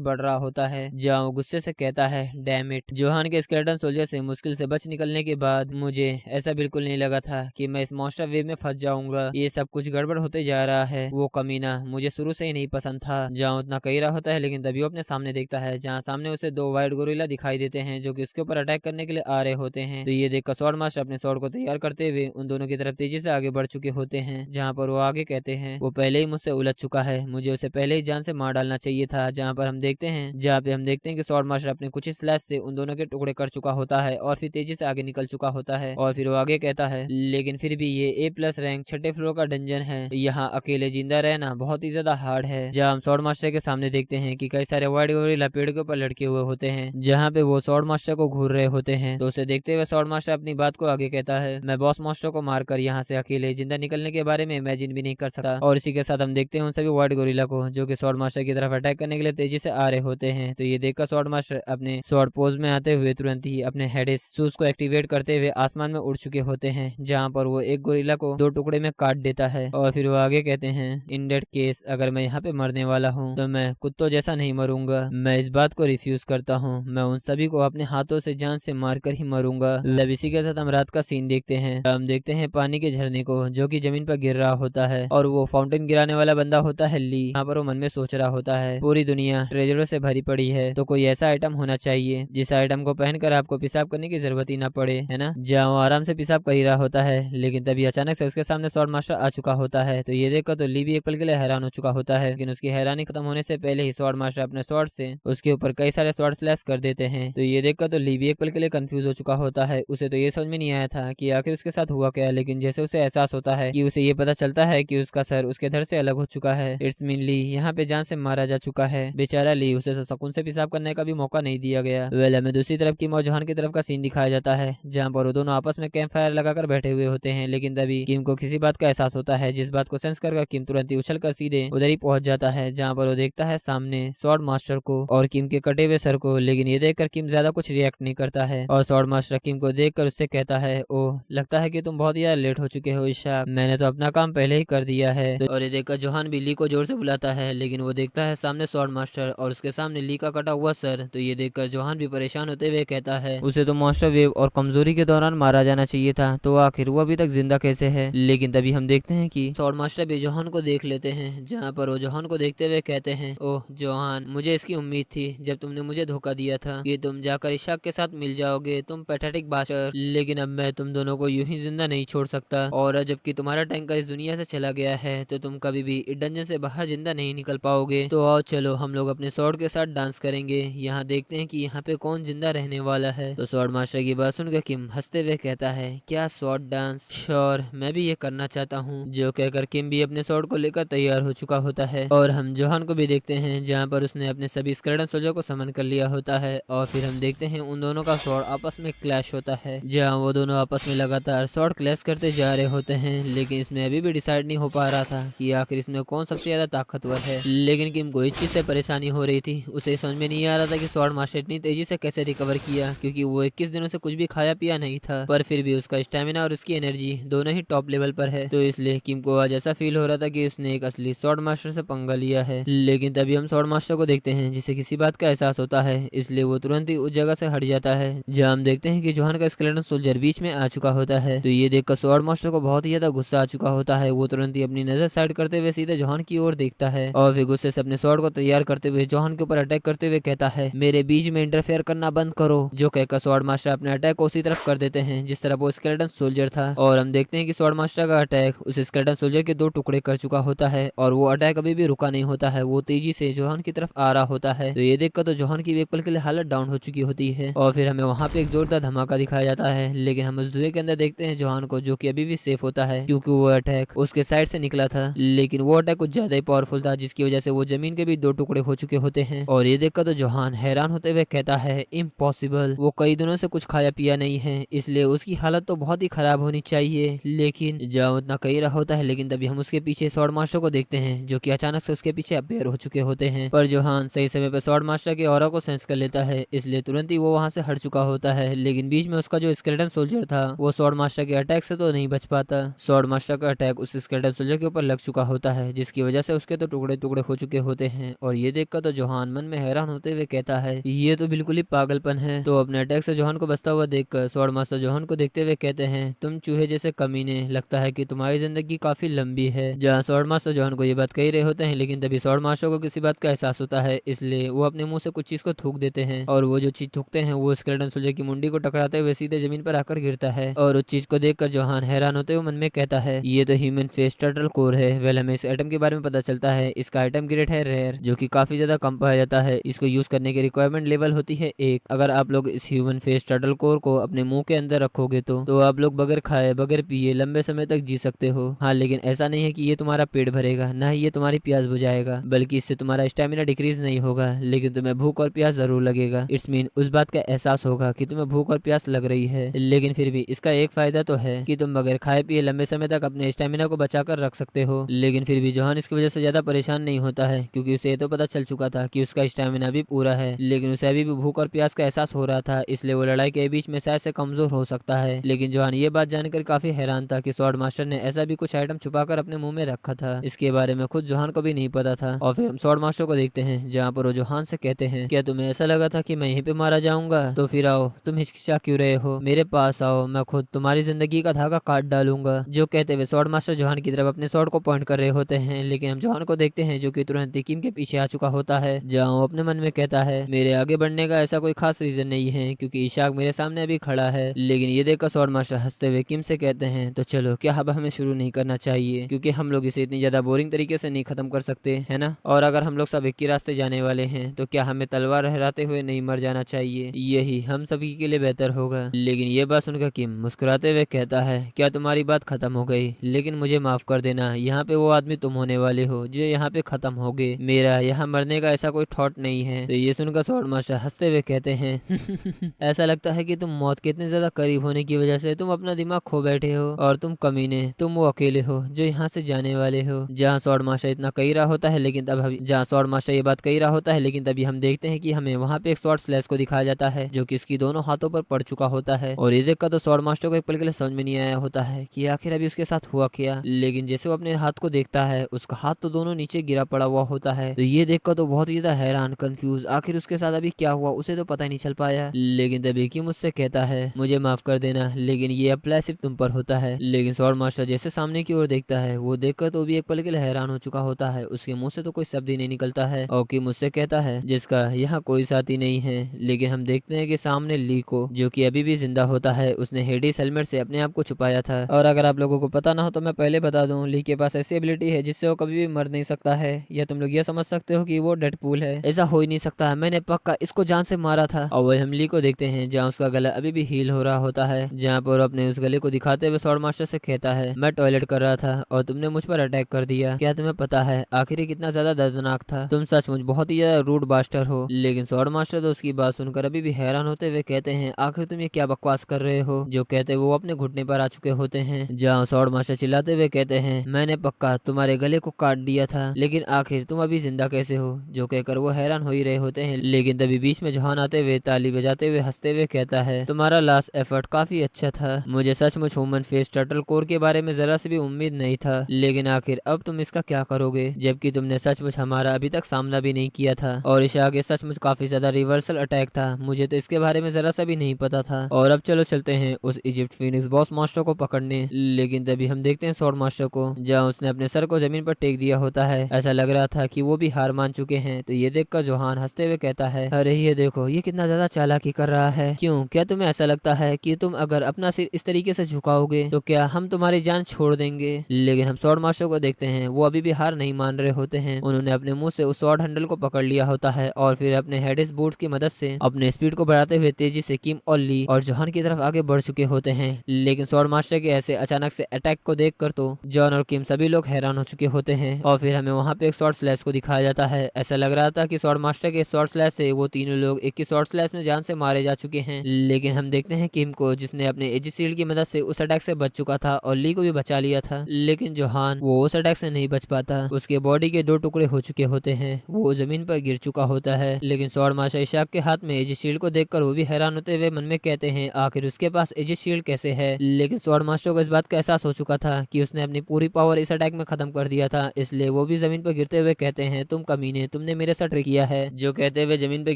बढ़ रहा होता है, जहाँ वो गुस्से से कहता है डैम इट, जोहान के स्केलेटन सोल्जर से मुश्किल से बच निकलने के बाद मुझे ऐसा बिल्कुल नहीं लगा था कि मैं इस मॉन्स्टर वेव में फंस जाऊंगा, ये सब कुछ गड़बड़ होते जा रहा है। वो कमीना मुझे शुरू से ही नहीं पसंद था। जहाँ उतना कही रहा होता है, लेकिन तभी वो अपने सामने देखता है जहाँ सामने उसे दो वाइट गोरिल्ला दिखाई देते हैं जो कि उसके ऊपर अटैक करने के लिए आ रहे होते हैं। तो ये देखकर स्वॉर्ड मास्टर अपने स्वॉर्ड को तैयार करते हुए उन दोनों की तरफ तेजी से आगे बढ़ चुके होते हैं, जहाँ पर वो आगे कहते हैं वो पहले ही मुझसे उलझ चुका है, मुझे उसे पहले ही जान से मार डालना चाहिए था। जहाँ पे हम देखते हैं कि स्वॉर्ड मास्टर अपने कुछ स्लैश से उन दोनों के टुकड़े कर चुका होता है और फिर तेजी से आगे निकल चुका होता है। और फिर वो आगे कहता है लेकिन फिर भी ये A+ रैंक 6ठे फ्लोर का डंजन है, यहाँ अकेले जिंदा रहना बहुत ही ज्यादा हार्ड है। जहाँ हम स्वॉर्ड मास्टर के सामने देखते हैं कि कई सारे वाइट गोरिल्ला पेड़ के ऊपर लटके हुए होते हैं, जहाँ पे वो स्वॉर्ड मास्टर को घूर रहे होते हैं। तो उसे देखते हुए स्वॉर्ड मास्टर अपनी बात को आगे कहता है मैं बॉस मास्टर को मारकर यहाँ से अकेले जिंदा निकलने के बारे में इमेजिन भी नहीं कर सकता। और इसी के साथ हम देखते हैं उन सभी वाइट गोरिल्ला को जो कि स्वॉर्ड मास्टर की तरफ अटैक करने के लिए तेजी से आ रहे होते हैं। तो ये देखकर स्वॉर्ड मास्टर अपने स्वॉर्ड पोज में आते हुए तुरंत ही अपने हेडिस शूज को एक्टिवेट करते हुए आसमान में उड़ चुके होते हैं, जहाँ पर वो एक गोरिल्ला को दो टुकड़े में काट देता है। और फिर वो आगे कहते हैं इन डेट केस अगर मैं यहाँ पे मरने वाला हूँ तो मैं कुत्तों जैसा नहीं मरूंगा, मैं इस बात को रिफ्यूज करता हूँ, मैं उन सभी को अपने हाथों से जान से मारकर ही मरूंगा। तब इसी के साथ हम रात का सीन देखते हैं। हम देखते हैं पानी के झरने को जो कि जमीन पर गिर रहा होता है और वो फाउंटेन गिराने वाला बंदा होता है ली। यहाँ पर वो मन में सोच रहा होता है पूरी दुनिया ट्रेजरों से भरी पड़ी है, तो कोई ऐसा आइटम होना चाहिए जिस आइटम को पहनकर आपको पेशाब करने की जरूरत ही ना पड़े, है ना। जहाँ वो आराम से पेशाब कर ही रहा होता है, लेकिन तभी अचानक से उसके सामने स्वॉर्ड मास्टर आ चुका होता है। तो ये देखकर तो ली भी एक पल के लिए हैरान हो चुका होता है, लेकिन उसकी हैरानी खत्म होने से पहले ही स्वॉर्ड मास्टर अपने स्वॉर्ड से उसके ऊपर कई सारे स्वॉर्ड स्लैश कर देते हैं। तो ये देखकर तो ली भी एक पल के लिए कंफ्यूज हो चुका होता है, उसे तो ये समझ में नहीं आया था कि आखिर उसके साथ हुआ क्या, लेकिन जैसे उसे एहसास होता है कि उसे ये पता चलता है कि उसका सर उसके धड़ से अलग हो चुका है। इट्स मीन ली यहाँ पे जान से मारा जा चुका है। बेचारा ली, उसे तो सुकून से पेशाब करने का भी मौका नहीं दिया गया। वेल हमें दूसरी तरफ की जोहान की तरफ का सीन दिखाया जाता है, जहाँ पर वो दोनों आपस में कैंप फायर लगाकर बैठे हुए होते हैं, लेकिन तभी किम को किसी बात का एहसास होता है, जिस बात को सेंस कर किम तुरंत ही उछल कर सीधे उधर ही पहुंच जाता है, जहाँ पर वो देखता है सामने स्वॉर्ड मास्टर को और किम के कटे हुए सर को। लेकिन ये देखकर किम ज्यादा कुछ रिएक्ट नहीं करता है और स्वॉर्ड मास्टर किम को देखकर उससे कहता है ओह लगता है कि तुम बहुत ही लेट हो चुके हो ईशा, मैंने तो अपना काम पहले ही कर दिया है। और ये देखकर जोहान भी ली को जोर से बुलाता है, लेकिन वो देखता है सामने स्वॉर्ड मास्टर और उसके सामने ली का कटा हुआ सर। तो ये देखकर जोहान भी परेशान होते हुए कहता है उसे तो मॉन्स्टर वेव और कमजोरी के दौरान मारा जाना चाहिए था, तो आखिर वो अभी तक जिंदा कैसे है। लेकिन तभी हम देखते हैं कि स्वॉर्ड मास्टर भी जोहान को देख लेते हैं, जहाँ पर वो जोहान को देखते हुए कहते हैं ओह जोहान, मुझे इसकी उम्मीद थी जब तुमने मुझे धोखा दिया था कि तुम जाकर इशाक के साथ मिल जाओगे, तुम पैथेटिक बास्टर, लेकिन अब मैं तुम दोनों को यूं ही जिंदा नहीं छोड़ सकता। और जबकि तुम्हारा टैंकर इस दुनिया से चला गया है तो तुम कभी भी इस डंजन से बाहर जिंदा नहीं निकल पाओगे। तो आओ चलो हम लोग अपने स्वॉर्ड के साथ डांस करेंगे, यहाँ देखते हैं कि यहाँ पे कौन जिंदा रहने वाला है। तो स्वॉर्ड मास्टर की बात सुनकर किम हंसते हुए कहता है क्या स्वॉर्ड डांस, श्योर मैं भी ये करना चाहता हूँ। जो कहकर किम भी अपने स्वॉर्ड को लेकर तैयार हो चुका होता है और हम जोहान को भी देखते हैं जहाँ पर उसने अपने सभी स्केलेटन सोल्जर को समन कर लिया होता है। और फिर हम देखते हैं उन दोनों का स्वॉर्ड आपस में क्लैश होता है, जहाँ वो दोनों आपस में लगातार स्वॉर्ड क्लैश करते जा रहे होते हैं, लेकिन इसमें अभी भी डिसाइड नहीं हो पा रहा था कि आखिर इसमें कौन सबसे ज्यादा ताकतवर है। लेकिन किम को इस चीज से परेशानी हो रही थी, उसे समझ में नहीं आ रहा था कि स्वॉर्ड मास्टर इतनी तेजी से कैसे रिकवर किया, क्योंकि वो 21 21 दिनों से कुछ भी खाया पिया नहीं था, पर फिर भी उसका स्टेमिना और उसकी एनर्जी दोनों ही टॉप लेवल पर है। तो इसलिए किम को आज ऐसा फील हो रहा था कि उसने एक असली स्वॉर्ड मास्टर से पंगा लिया है। लेकिन तभी हम स्वॉर्ड मास्टर को देखते हैं जिसे किसी बात का एहसास होता है, इसलिए वो तुरंत ही उस जगह से हट जाता है जहाँ हम देखते हैं कि जोहान का स्केलेटन सोल्जर बीच में आ चुका होता है। तो ये देखकर स्वॉर्ड मास्टर को बहुत ही ज्यादा गुस्सा आ चुका होता है। वो तुरंत ही अपनी नजर साइड करते हुए सीधे जोहान की ओर देखता है और फिर गुस्से से अपने स्वॉर्ड को तैयार करते हुए जोहान के ऊपर अटैक करते हुए कहता है, मेरे बीच में इंटरफेयर करना बंद करो। जो कहकर स्वॉर्ड मास्टर अपने अटैक को उसी तरफ कर देते हैं जिस तरह वो स्केलेटन सोल्जर था। और हम देखते हैं कि स्वॉर्ड मास्टर का अटैक उस स्केलेटन सोल्जर के 2 टुकड़े कर चुका होता है और वो अटैक अभी भी रुका नहीं होता है। वो तेजी से जोहान की तरफ आ रहा होता है। तो ये देखकर तो जोहान की एक पल के लिए हालत डाउन हो चुकी होती है और फिर हमें वहाँ पे एक जोरदार धमाका दिखाया जाता है। लेकिन हम उस धुएं के अंदर देखते हैं जोहान को, जो कि अभी भी सेफ होता है क्योंकि वो अटैक उसके साइड से निकला था। लेकिन वो अटैक कुछ ज्यादा ही पावरफुल था जिसकी वजह से वो जमीन के भी 2 टुकड़े हो चुके होते हैं। और ये देखकर तो जोहान हैरान होते हुए कहता है, इम्पॉसिबल, वो कई दिनों से कुछ खाया पिया नहीं है इसलिए उसकी हालत तो बहुत ही खराब होनी चाहिए। लेकिन जहाँ उतना कही रहा होता है, लेकिन तभी हम उसके पीछे स्वॉर्ड मास्टर को देखते हैं जो कि अचानक से उसके पीछे अपेयर हो चुके होते हैं। पर जोहान सही समय पर स्वॉर्ड मास्टर के ऑरा को सेंस कर लेता है, इसलिए तुरंत ही वो वहां से हट चुका होता है। लेकिन बीच में उसका जो स्केलेटन सोल्जर था वो स्वॉर्ड मास्टर के अटैक से तो नहीं बच पाता। स्वॉर्ड मास्टर का अटैक उस स्केलेटन सोल्जर के ऊपर लग चुका होता है जिसकी वजह से उसके तो टुकड़े टुकड़े हो चुके होते हैं। और ये देखकर तो जोहान मन में हैरान होते हुए कहता है, ये तो बिल्कुल ही पागलपन है। तो अपने अटैक से जोहान को बचता हुआ देखकर स्वॉर्ड मास्टर जोहान को देखते हुए कहते हैं, तुम चूहे जैसे कमीने, लगता है कि तुम्हारी जिंदगी काफी लंबी है। जहाँ स्वॉर्ड मास्टर जोहान को ये बात कह रहे होते हैं, लेकिन तभी स्वॉर्ड मास्टर को किसी बात का एहसास होता है, इसलिए वो अपने मुंह से कुछ चीज को थूक देते हैं। और वो जो चीज थूकते हैं वो स्केलेटन सोल्जर की मुंडी को टकराते हुए सीधे जमीन पर आकर गिरता है। और उस चीज को देखकर जोहान हैरान होते हुए मन में कहता है, ये तो ह्यूमन फेस टर्टल कोर है। वेल, हमें इस आइटम के बारे में पता चलता है, इसका आइटम ग्रेड है रेयर, जो कि काफी ज्यादा कम पाया जाता है। इसको यूज करने की रिक्वायरमेंट लेवल होती है 1। अगर आप लोग इस ह्यूमन फेस टर्टल कोर को अपने मुंह के अंदर रखोगे तो आप लोग बगैर खाए बगैर पिए लंबे समय तक जी सकते हो। हाँ, लेकिन ऐसा नहीं है कि ये तुम्हारा पेट भरेगा, ना ही ये तुम्हारी प्यास बुझाएगा, बल्कि इससे तुम्हारा स्टेमिना डिक्रीज नहीं होगा, लेकिन तुम्हें भूख और प्यास जरूर लगेगा। इट्स मीन उस बात का एहसास होगा कि तुम्हें भूख और प्यास लग रही है। लेकिन फिर भी इसका एक फायदा तो है कि तुम बगैर खाए पिए लंबे समय तक अपने स्टेमिना को बचा कर रख सकते हो। लेकिन फिर भी जोहान इसकी वजह से ज्यादा परेशान नहीं होता है क्योंकि उसे ये तो पता चल चुका था कि उसका स्टेमिना भी पूरा है, लेकिन उसे अभी भी भूख और प्यास का एहसास हो रहा था, इसलिए वो लड़ाई के बीच में शायद से कमजोर हो सकता है। लेकिन जोहान ये बात जानकर काफी हैरान था कि स्वॉर्ड मास्टर ने ऐसा भी कुछ आइटम छुपाकर अपने मुंह में रखा था। इसके बारे में खुद जोहान को भी नहीं पता था। और फिर हम स्वॉर्ड मास्टर को देखते हैं जहाँ पर वो जोहान से कहते हैं, क्या तुम्हें ऐसा लगा था कि मैं यहीं पे मारा जाऊंगा? तो फिर आओ, तुम हिचकिचा क्यों रहे हो? मेरे पास आओ, मैं खुद तुम्हारी जिंदगी का धागा काट डालूंगा। जो कहते हुए स्वॉर्ड मास्टर जोहान की तरफ अपने स्वॉर्ड को पॉइंट कर रहे होते हैं, लेकिन हम जोहान को देखते हैं जो कि तुरंत किम के पीछे आ चुका होता है, जहाँ वो अपने मन में कहता है, मेरे आगे बढ़ने का ऐसा कोई खास रीजन नहीं है क्योंकि इशाक मेरे सामने अभी खड़ा है। लेकिन ये देखकर स्वॉर्ड मास्टर हंसते हुए किम से कहते हैं, तो चलो, क्या अब हमें शुरू नहीं करना चाहिए? क्योंकि हम लोग इसे इतनी ज्यादा बोरिंग तरीके से नहीं खत्म कर सकते, है ना? और अगर हम लोग सब एक ही रास्ते जाने वाले हैं तो क्या हमें तलवार लहराते हुए नहीं मर जाना चाहिए? यही हम सभी के लिए बेहतर होगा। लेकिन ये बात सुनकर किम मुस्कुराते हुए कहता है, क्या तुम्हारी बात खत्म हो गई? लेकिन मुझे माफ कर देना, यहाँ पे वो आदमी तुम होने वाले हो जो यहाँ पे खत्म हो गए। मेरा यहाँ मरने का ऐसा कोई थॉट नहीं है। तो ये सुनकर स्वॉर्ड मास्टर हंसते हुए कहते हैं, ऐसा लगता है कि तुम मौत के इतने ज्यादा करीब होने की वजह से तुम अपना दिमाग खो बैठे हो, और तुम कमीने, तुम वो अकेले हो जो यहाँ से जाने वाले हो। जहाँ स्वॉर्ड मास्टर इतना कही रहा होता है, लेकिन तब जहाँ स्वॉर्ड मास्टर ये बात कही रहा होता है, लेकिन तभी हम देखते हैं कि हमें वहाँ पे एक स्वॉर्ड स्लैश को दिखाया जाता है जो कि इसकी दोनों हाथों पर पड़ चुका होता है। और ये देखकर तो स्वॉर्ड मास्टर को एक पल के लिए समझ में नहीं आया होता है कि आखिर अभी उसके साथ हुआ क्या। लेकिन जैसे वो अपने हाथ को देखता है, उसका हाथ तो दोनों नीचे गिरा पड़ा हुआ होता है। तो ये देखकर तो बहुत ही ज्यादा हैरान, कंफ्यूज, आखिर उसके साथ अभी क्या हुआ उसे तो पता ही नहीं चल पाया। लेकिन तभी कि मुझसे कहता है, मुझे माफ कर देना, लेकिन ये अप्लाई सिर्फ तुम पर होता है। लेकिन स्वॉर्ड मास्टर जैसे सामने की ओर देखता है, वो देखकर तो भी एक पल के लिए हैरान हो चुका होता है। उसके मुंह से तो कोई शब्द ही नहीं निकलता है और कि मुझसे कहता है, जिसका यहाँ कोई साथी नहीं है। लेकिन हम देखते हैं कि सामने ली को, जो कि अभी भी जिंदा होता है, उसने हेडिस हेलमेट से अपने आप को छुपाया था। और अगर आप लोगों को पता ना हो तो मैं पहले बता दूं, ली के पास ऐसी एबिलिटी है जिससे वो कभी भी मर नहीं सकता है। या तुम लोग ये समझ सकते हो कि वो डेडपूल है। ऐसा हो ही नहीं सकता है, मैंने पक्का इसको जान से मारा था। और वही हम ली को देखते हैं जहाँ उसका गला अभी भी हील हो रहा होता है, जहाँ पर अपने उस गले को दिखाते हुए स्वॉर्ड मास्टर से कहता है, मैं टॉयलेट कर रहा था और तुमने मुझ पर अटैक कर दिया। क्या तुम्हें पता है आखिर ये कितना ज्यादा दर्दनाक था? तुम सचमुच बहुत ही ज्यादा रूड बास्टर हो। लेकिन स्वॉर्ड मास्टर तो उसकी बात सुनकर अभी भी हैरान होते हुए कहते हैं, आखिर तुम ये क्या बकवास कर रहे हो? जो कहते वो अपने घुटने पर आ चुके होते हैं, जहाँ स्वॉर्ड मास्टर चिल्लाते हुए कहते हैं, मैंने पक्का तुम्हारे गले को काट दिया था, लेकिन आखिर तुम अभी जिंदा कैसे हो? जो कहकर वो हैरान हो ही रहे होते हैं। लेकिन तभी बीच में जोहान आते हुए ताली बजाते हुए हंसते हुए कहता है, तुम्हारा लास्ट एफर्ट काफी अच्छा था। मुझे सचमुच ह्यूमन फेस टर्टल कोर के बारे में जरा सी भी उम्मीद नहीं था, लेकिन आखिर अब तुम इसका क्या करोगे, जबकि तुमने सचमुच हमारा अभी तक सामना भी नहीं किया था और इसे आगे सचमुच काफी ज्यादा रिवर्सल अटैक था। मुझे तो इसके बारे में जरा सा भी नहीं पता था। और अब चलो चलते हैं उस इजिप्ट फीनिक्स बॉस मास्टर को पकड़ने। लेकिन तभी हम देखते हैं स्वॉर्ड मास्टर को, जहाँ उसने अपने सर को जमीन पर टेक दिया होता है। ऐसा लग रहा था कि वो भी हार मान चुके हैं। तो ये देखकर जोहान हंसते हुए कहता है, अरे ये देखो ये कितना ज्यादा चालाकी कर रहा है। क्यों, क्या तुम्हें ऐसा लगता है कि तुम अगर अपना सिर इस तरीके से झुकाओगे तो क्या हम तुम्हारी जान छोड़ देंगे? लेकिन हम स्वॉर्ड मास्टर को देखते हैं, वो अभी भी हार नहीं मान रहे होते हैं। उन्होंने अपने मुंह से उस स्वॉर्ड हैंडल को पकड़ लिया होता है और फिर अपने हेडिस बूट की मदद से अपने स्पीड को बढ़ाते हुए तेजी से किम और ली और जोहान की तरफ आगे बढ़ चुके होते हैं। लेकिन स्वॉर्ड मास्टर के ऐसे अचानक से अटैक को देखकर तो जॉन और किम सभी लोग हैरान हो चुके होते हैं। और फिर हमें वहाँ पे एक स्वॉर्ड स्लैश को दिखाया जाता है। ऐसा लग रहा था कि स्वॉर्ड मास्टर के स्वॉर्ड स्लैश से वो तीनों लोग एक ही स्वॉर्ड स्लैश में जान से मारे जा चुके हैं। लेकिन हम देखते हैं किम को, जिसने अपने एजिस शील्ड की मदद से उस अटैक से बच चुका था और ली को भी बचा लिया था। लेकिन जोहान वो उस अटैक से नहीं बच पाता। उसके बॉडी के 2 टुकड़े हो चुके होते हैं, वो जमीन पर गिर चुका होता है। लेकिन स्वॉर्ड मास्टर इशाक के हाथ में एजिस शील्ड को देखकर वो भी हैरान होते हुए मन में कहते हैं, आखिर उसके पास एजिस शील्ड कैसे है? लेकिन स्वॉर्ड मास्टर को इस बात का एहसास हो चुका था कि उसने अपनी पूरी पावर इस अटैक में खत्म कर दिया था। इसलिए वो भी जमीन पर गिरते हुए कहते हैं, तुम कमीने, तुमने मेरे साथ ट्रिक किया है। जो कहते हुए जमीन पे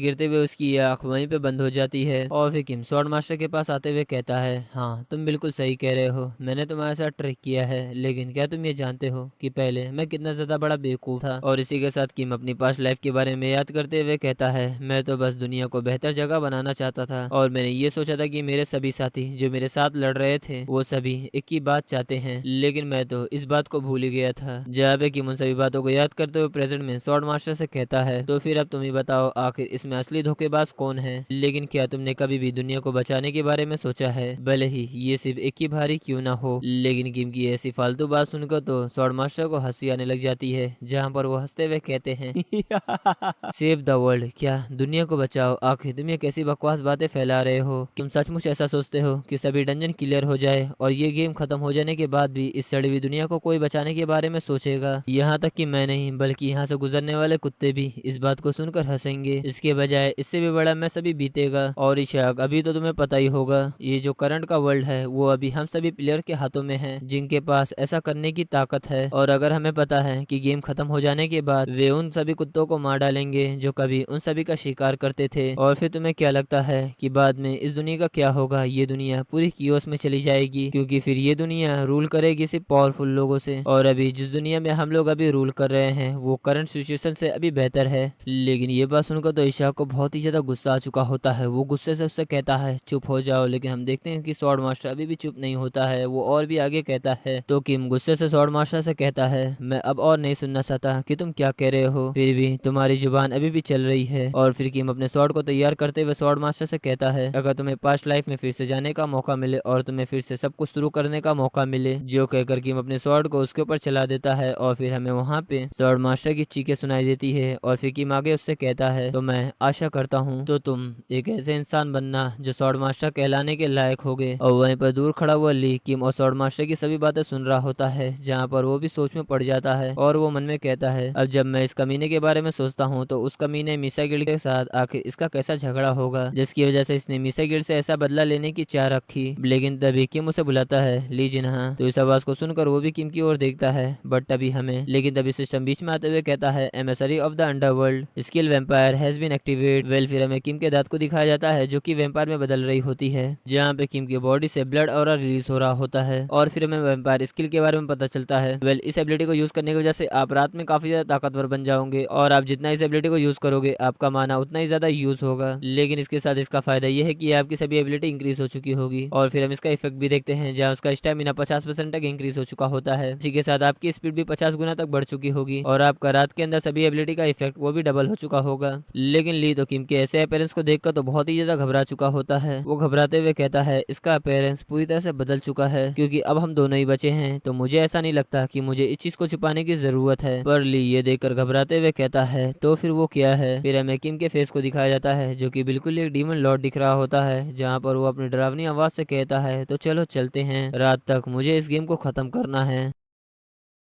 गिरते हुए उसकी आंख वहीं पे बंद हो जाती है। और फिर किम स्वॉर्ड मास्टर के पास आते हुए कहता है, हाँ तुम बिल्कुल सही कह रहे हो, मैंने तुम्हारे साथ ट्रिक किया है। लेकिन क्या तुम ये जानते हो कि पहले मैं कितना ज्यादा बड़ा बेवकूफ था? और इसी के साथ किम अपनी पास्ट लाइफ के बारे में याद करते हुए कहता है, मैं तो बस दुनिया को बेहतर जगह बनाना चाहता था और मैंने ये सोचा था कि मेरे सभी साथी जो मेरे साथ लड़ रहे थे वो सभी एक ही बात चाहते हैं। लेकिन मैं तो इस बात को भूल ही गया था। जहाँ पे किम उन सभी बातों को याद करते हुए प्रेजेंट में स्वॉर्ड मास्टर से कहता है, तो फिर अब तुम ही बताओ आखिर इसमें असली धोखेबाज कौन है? लेकिन क्या तुमने कभी भी दुनिया को बचाने के बारे में सोचा है, भले ही ये सिर्फ एक ही भारी क्यों ना हो? लेकिन किम की ऐसी फालतू बात सुनकर तो स्वॉर्ड मास्टर को हंसी आने लग जाती है, जहाँ पर वो हंसते हुए कहते हैं, सेव द वर्ल्ड, क्या दुनिया को बचाओ? आखिर तुम ये कैसी बकवास बातें फैला रहे हो? तुम सचमुच ऐसा सोचते हो कि सभी डंजन क्लियर हो जाए और ये गेम खत्म हो जाने के बाद भी इस सड़ी हुई दुनिया को कोई बचाने के बारे में सोचेगा? यहाँ तक कि मैं नहीं बल्कि यहाँ से गुजरने वाले कुत्ते भी इस बात को सुनकर हंसेंगे। इसके बजाय इससे भी बड़ा मैं सभी बीतेगा। और इशाक, अभी तो तुम्हें पता ही होगा, ये जो करंट का वर्ल्ड है वो अभी हम सभी प्लेयर के हाथों में है, जिनके पास ऐसा करने की ताकत है। और अगर हमें पता है कि गेम खत्म हो जाने के बाद वे उन सभी कुत्तों को मार डालेंगे जो कभी उन सभी का शिकार करते थे, और फिर तुम्हें क्या लगता है कि बाद में इस दुनिया का क्या होगा? ये दुनिया पूरी कियोस में चली जाएगी, क्योंकि फिर ये दुनिया रूल करेगी सिर्फ पावरफुल लोगों से। और अभी जिस दुनिया में हम लोग अभी रूल कर रहे हैं वो करंट सिचुएशन से अभी बेहतर है। लेकिन ये बात सुनकर तो इशाक को बहुत ही ज्यादा गुस्सा आ चुका होता है। वो गुस्से से उससे कहता है, चुप हो जाओ। लेकिन हम देखते हैं कि स्वॉर्ड मास्टर अभी भी चुप नहीं होता है, वो और भी आगे कहता है। तो किम गुस्से से स्वॉर्ड मास्टर से कहता है, मैं अब और नहीं सुनना चाहता कि तुम क्या कह रहे हो, फिर भी तुम्हारी जुबान अभी भी चल रही है। और फिर किम अपने स्वॉर्ड को तैयार करते हुए स्वॉर्ड मास्टर से कहता है, अगर तुम्हें पास्ट लाइफ में फिर से जाने का मौका मिले और तुम्हें फिर से सब कुछ शुरू करने का मौका मिले, जो कहकर किम अपने स्वॉर्ड को उसके ऊपर चला देता है। और फिर हमें वहाँ पे स्वॉर्ड मास्टर की चीखें सुनाई देती है। और फिर किम आगे उससे कहता है, तो मैं आशा करता हूँ तो तुम एक ऐसे इंसान बनना जो स्वॉर्ड मास्टर कहलाने के लायक होगे। और वहीं पर दूर खड़ा हुआ ली किम और स्वॉर्ड मास्टर की सभी बातें सुन रहा होता है, जहाँ पर वो भी सोच में पड़ जाता है। और वो मन में कहता है, अब जब मैं इस कमीने के बारे में सोचता हूँ तो उस कमीने मीसा गिल्ड के साथ आखिर इसका कैसा झगड़ा होगा, जिसकी वजह से इसने मीसा गिल्ड से ऐसा बदला लेने की चाह रखी। लेकिन तभी किम उसे बुलाता है, ली जिन्हा। तो इस आवाज को सुनकर वो भी किम की ओर देखता है, बट तभी सिस्टम बीच में आते हुए कहता है, emissary of the underworld skill vampire has been activate. Well, फिर हमें किम के दांत को दिखाया जाता है जो कि वैम्पायर में बदल रही होती है, जहाँ पे किम की बॉडी से ब्लड और रिलीज हो रहा होता है। और फिर हमें वैम्पायर स्किल के बारे में पता चलता है। वेल, इस एबिलिटी को यूज करने की वजह से आप रात में काफी ज्यादा ताकतवर बन जाओगे, और आप जितना इस एबिलिटी को यूज करोगे आपका माना उतना ही ज्यादा यूज होगा। लेकिन इसके साथ इसका फायदा यह है कि आपकी सभी एबिलिटी इंक्रीज हो चुकी होगी। और फिर हम इसका इफेक्ट भी देखते हैं, जहाँ उसका स्टेमिना 50% तक इंक्रीज हो चुका होता है। इसी के साथ आपकी स्पीड भी 50 गुना तक बढ़ चुकी होगी, और आपका रात के अंदर सभी एबिलिटी का इफेक्ट वो भी डबल हो चुका होगा। लेकिन ली तो किम के ऐसे अपीयरेंस को देखकर तो बहुत ही ज्यादा घबरा चुका होता है। वो घबराते हुए कहता है, इसका अपीयरेंस पूरी तरह से बदल चुका है, क्योंकि अब हम दोनों ही बचे हैं, तो मुझे ऐसा नहीं लगता कि मुझे इस चीज को छुपाने की जरूरत है। पर ली ये देखकर घबराते हुए कहता है, तो फिर वो क्या है? फिर हमें किम के फेस को दिखाया जाता है, जो कि बिल्कुल एक डीमन लॉर्ड दिख रहा होता है, जहाँ पर वो अपनी डरावनी आवाज से कहता है, तो चलो चलते हैं, रात तक मुझे इस गेम को खत्म करना है।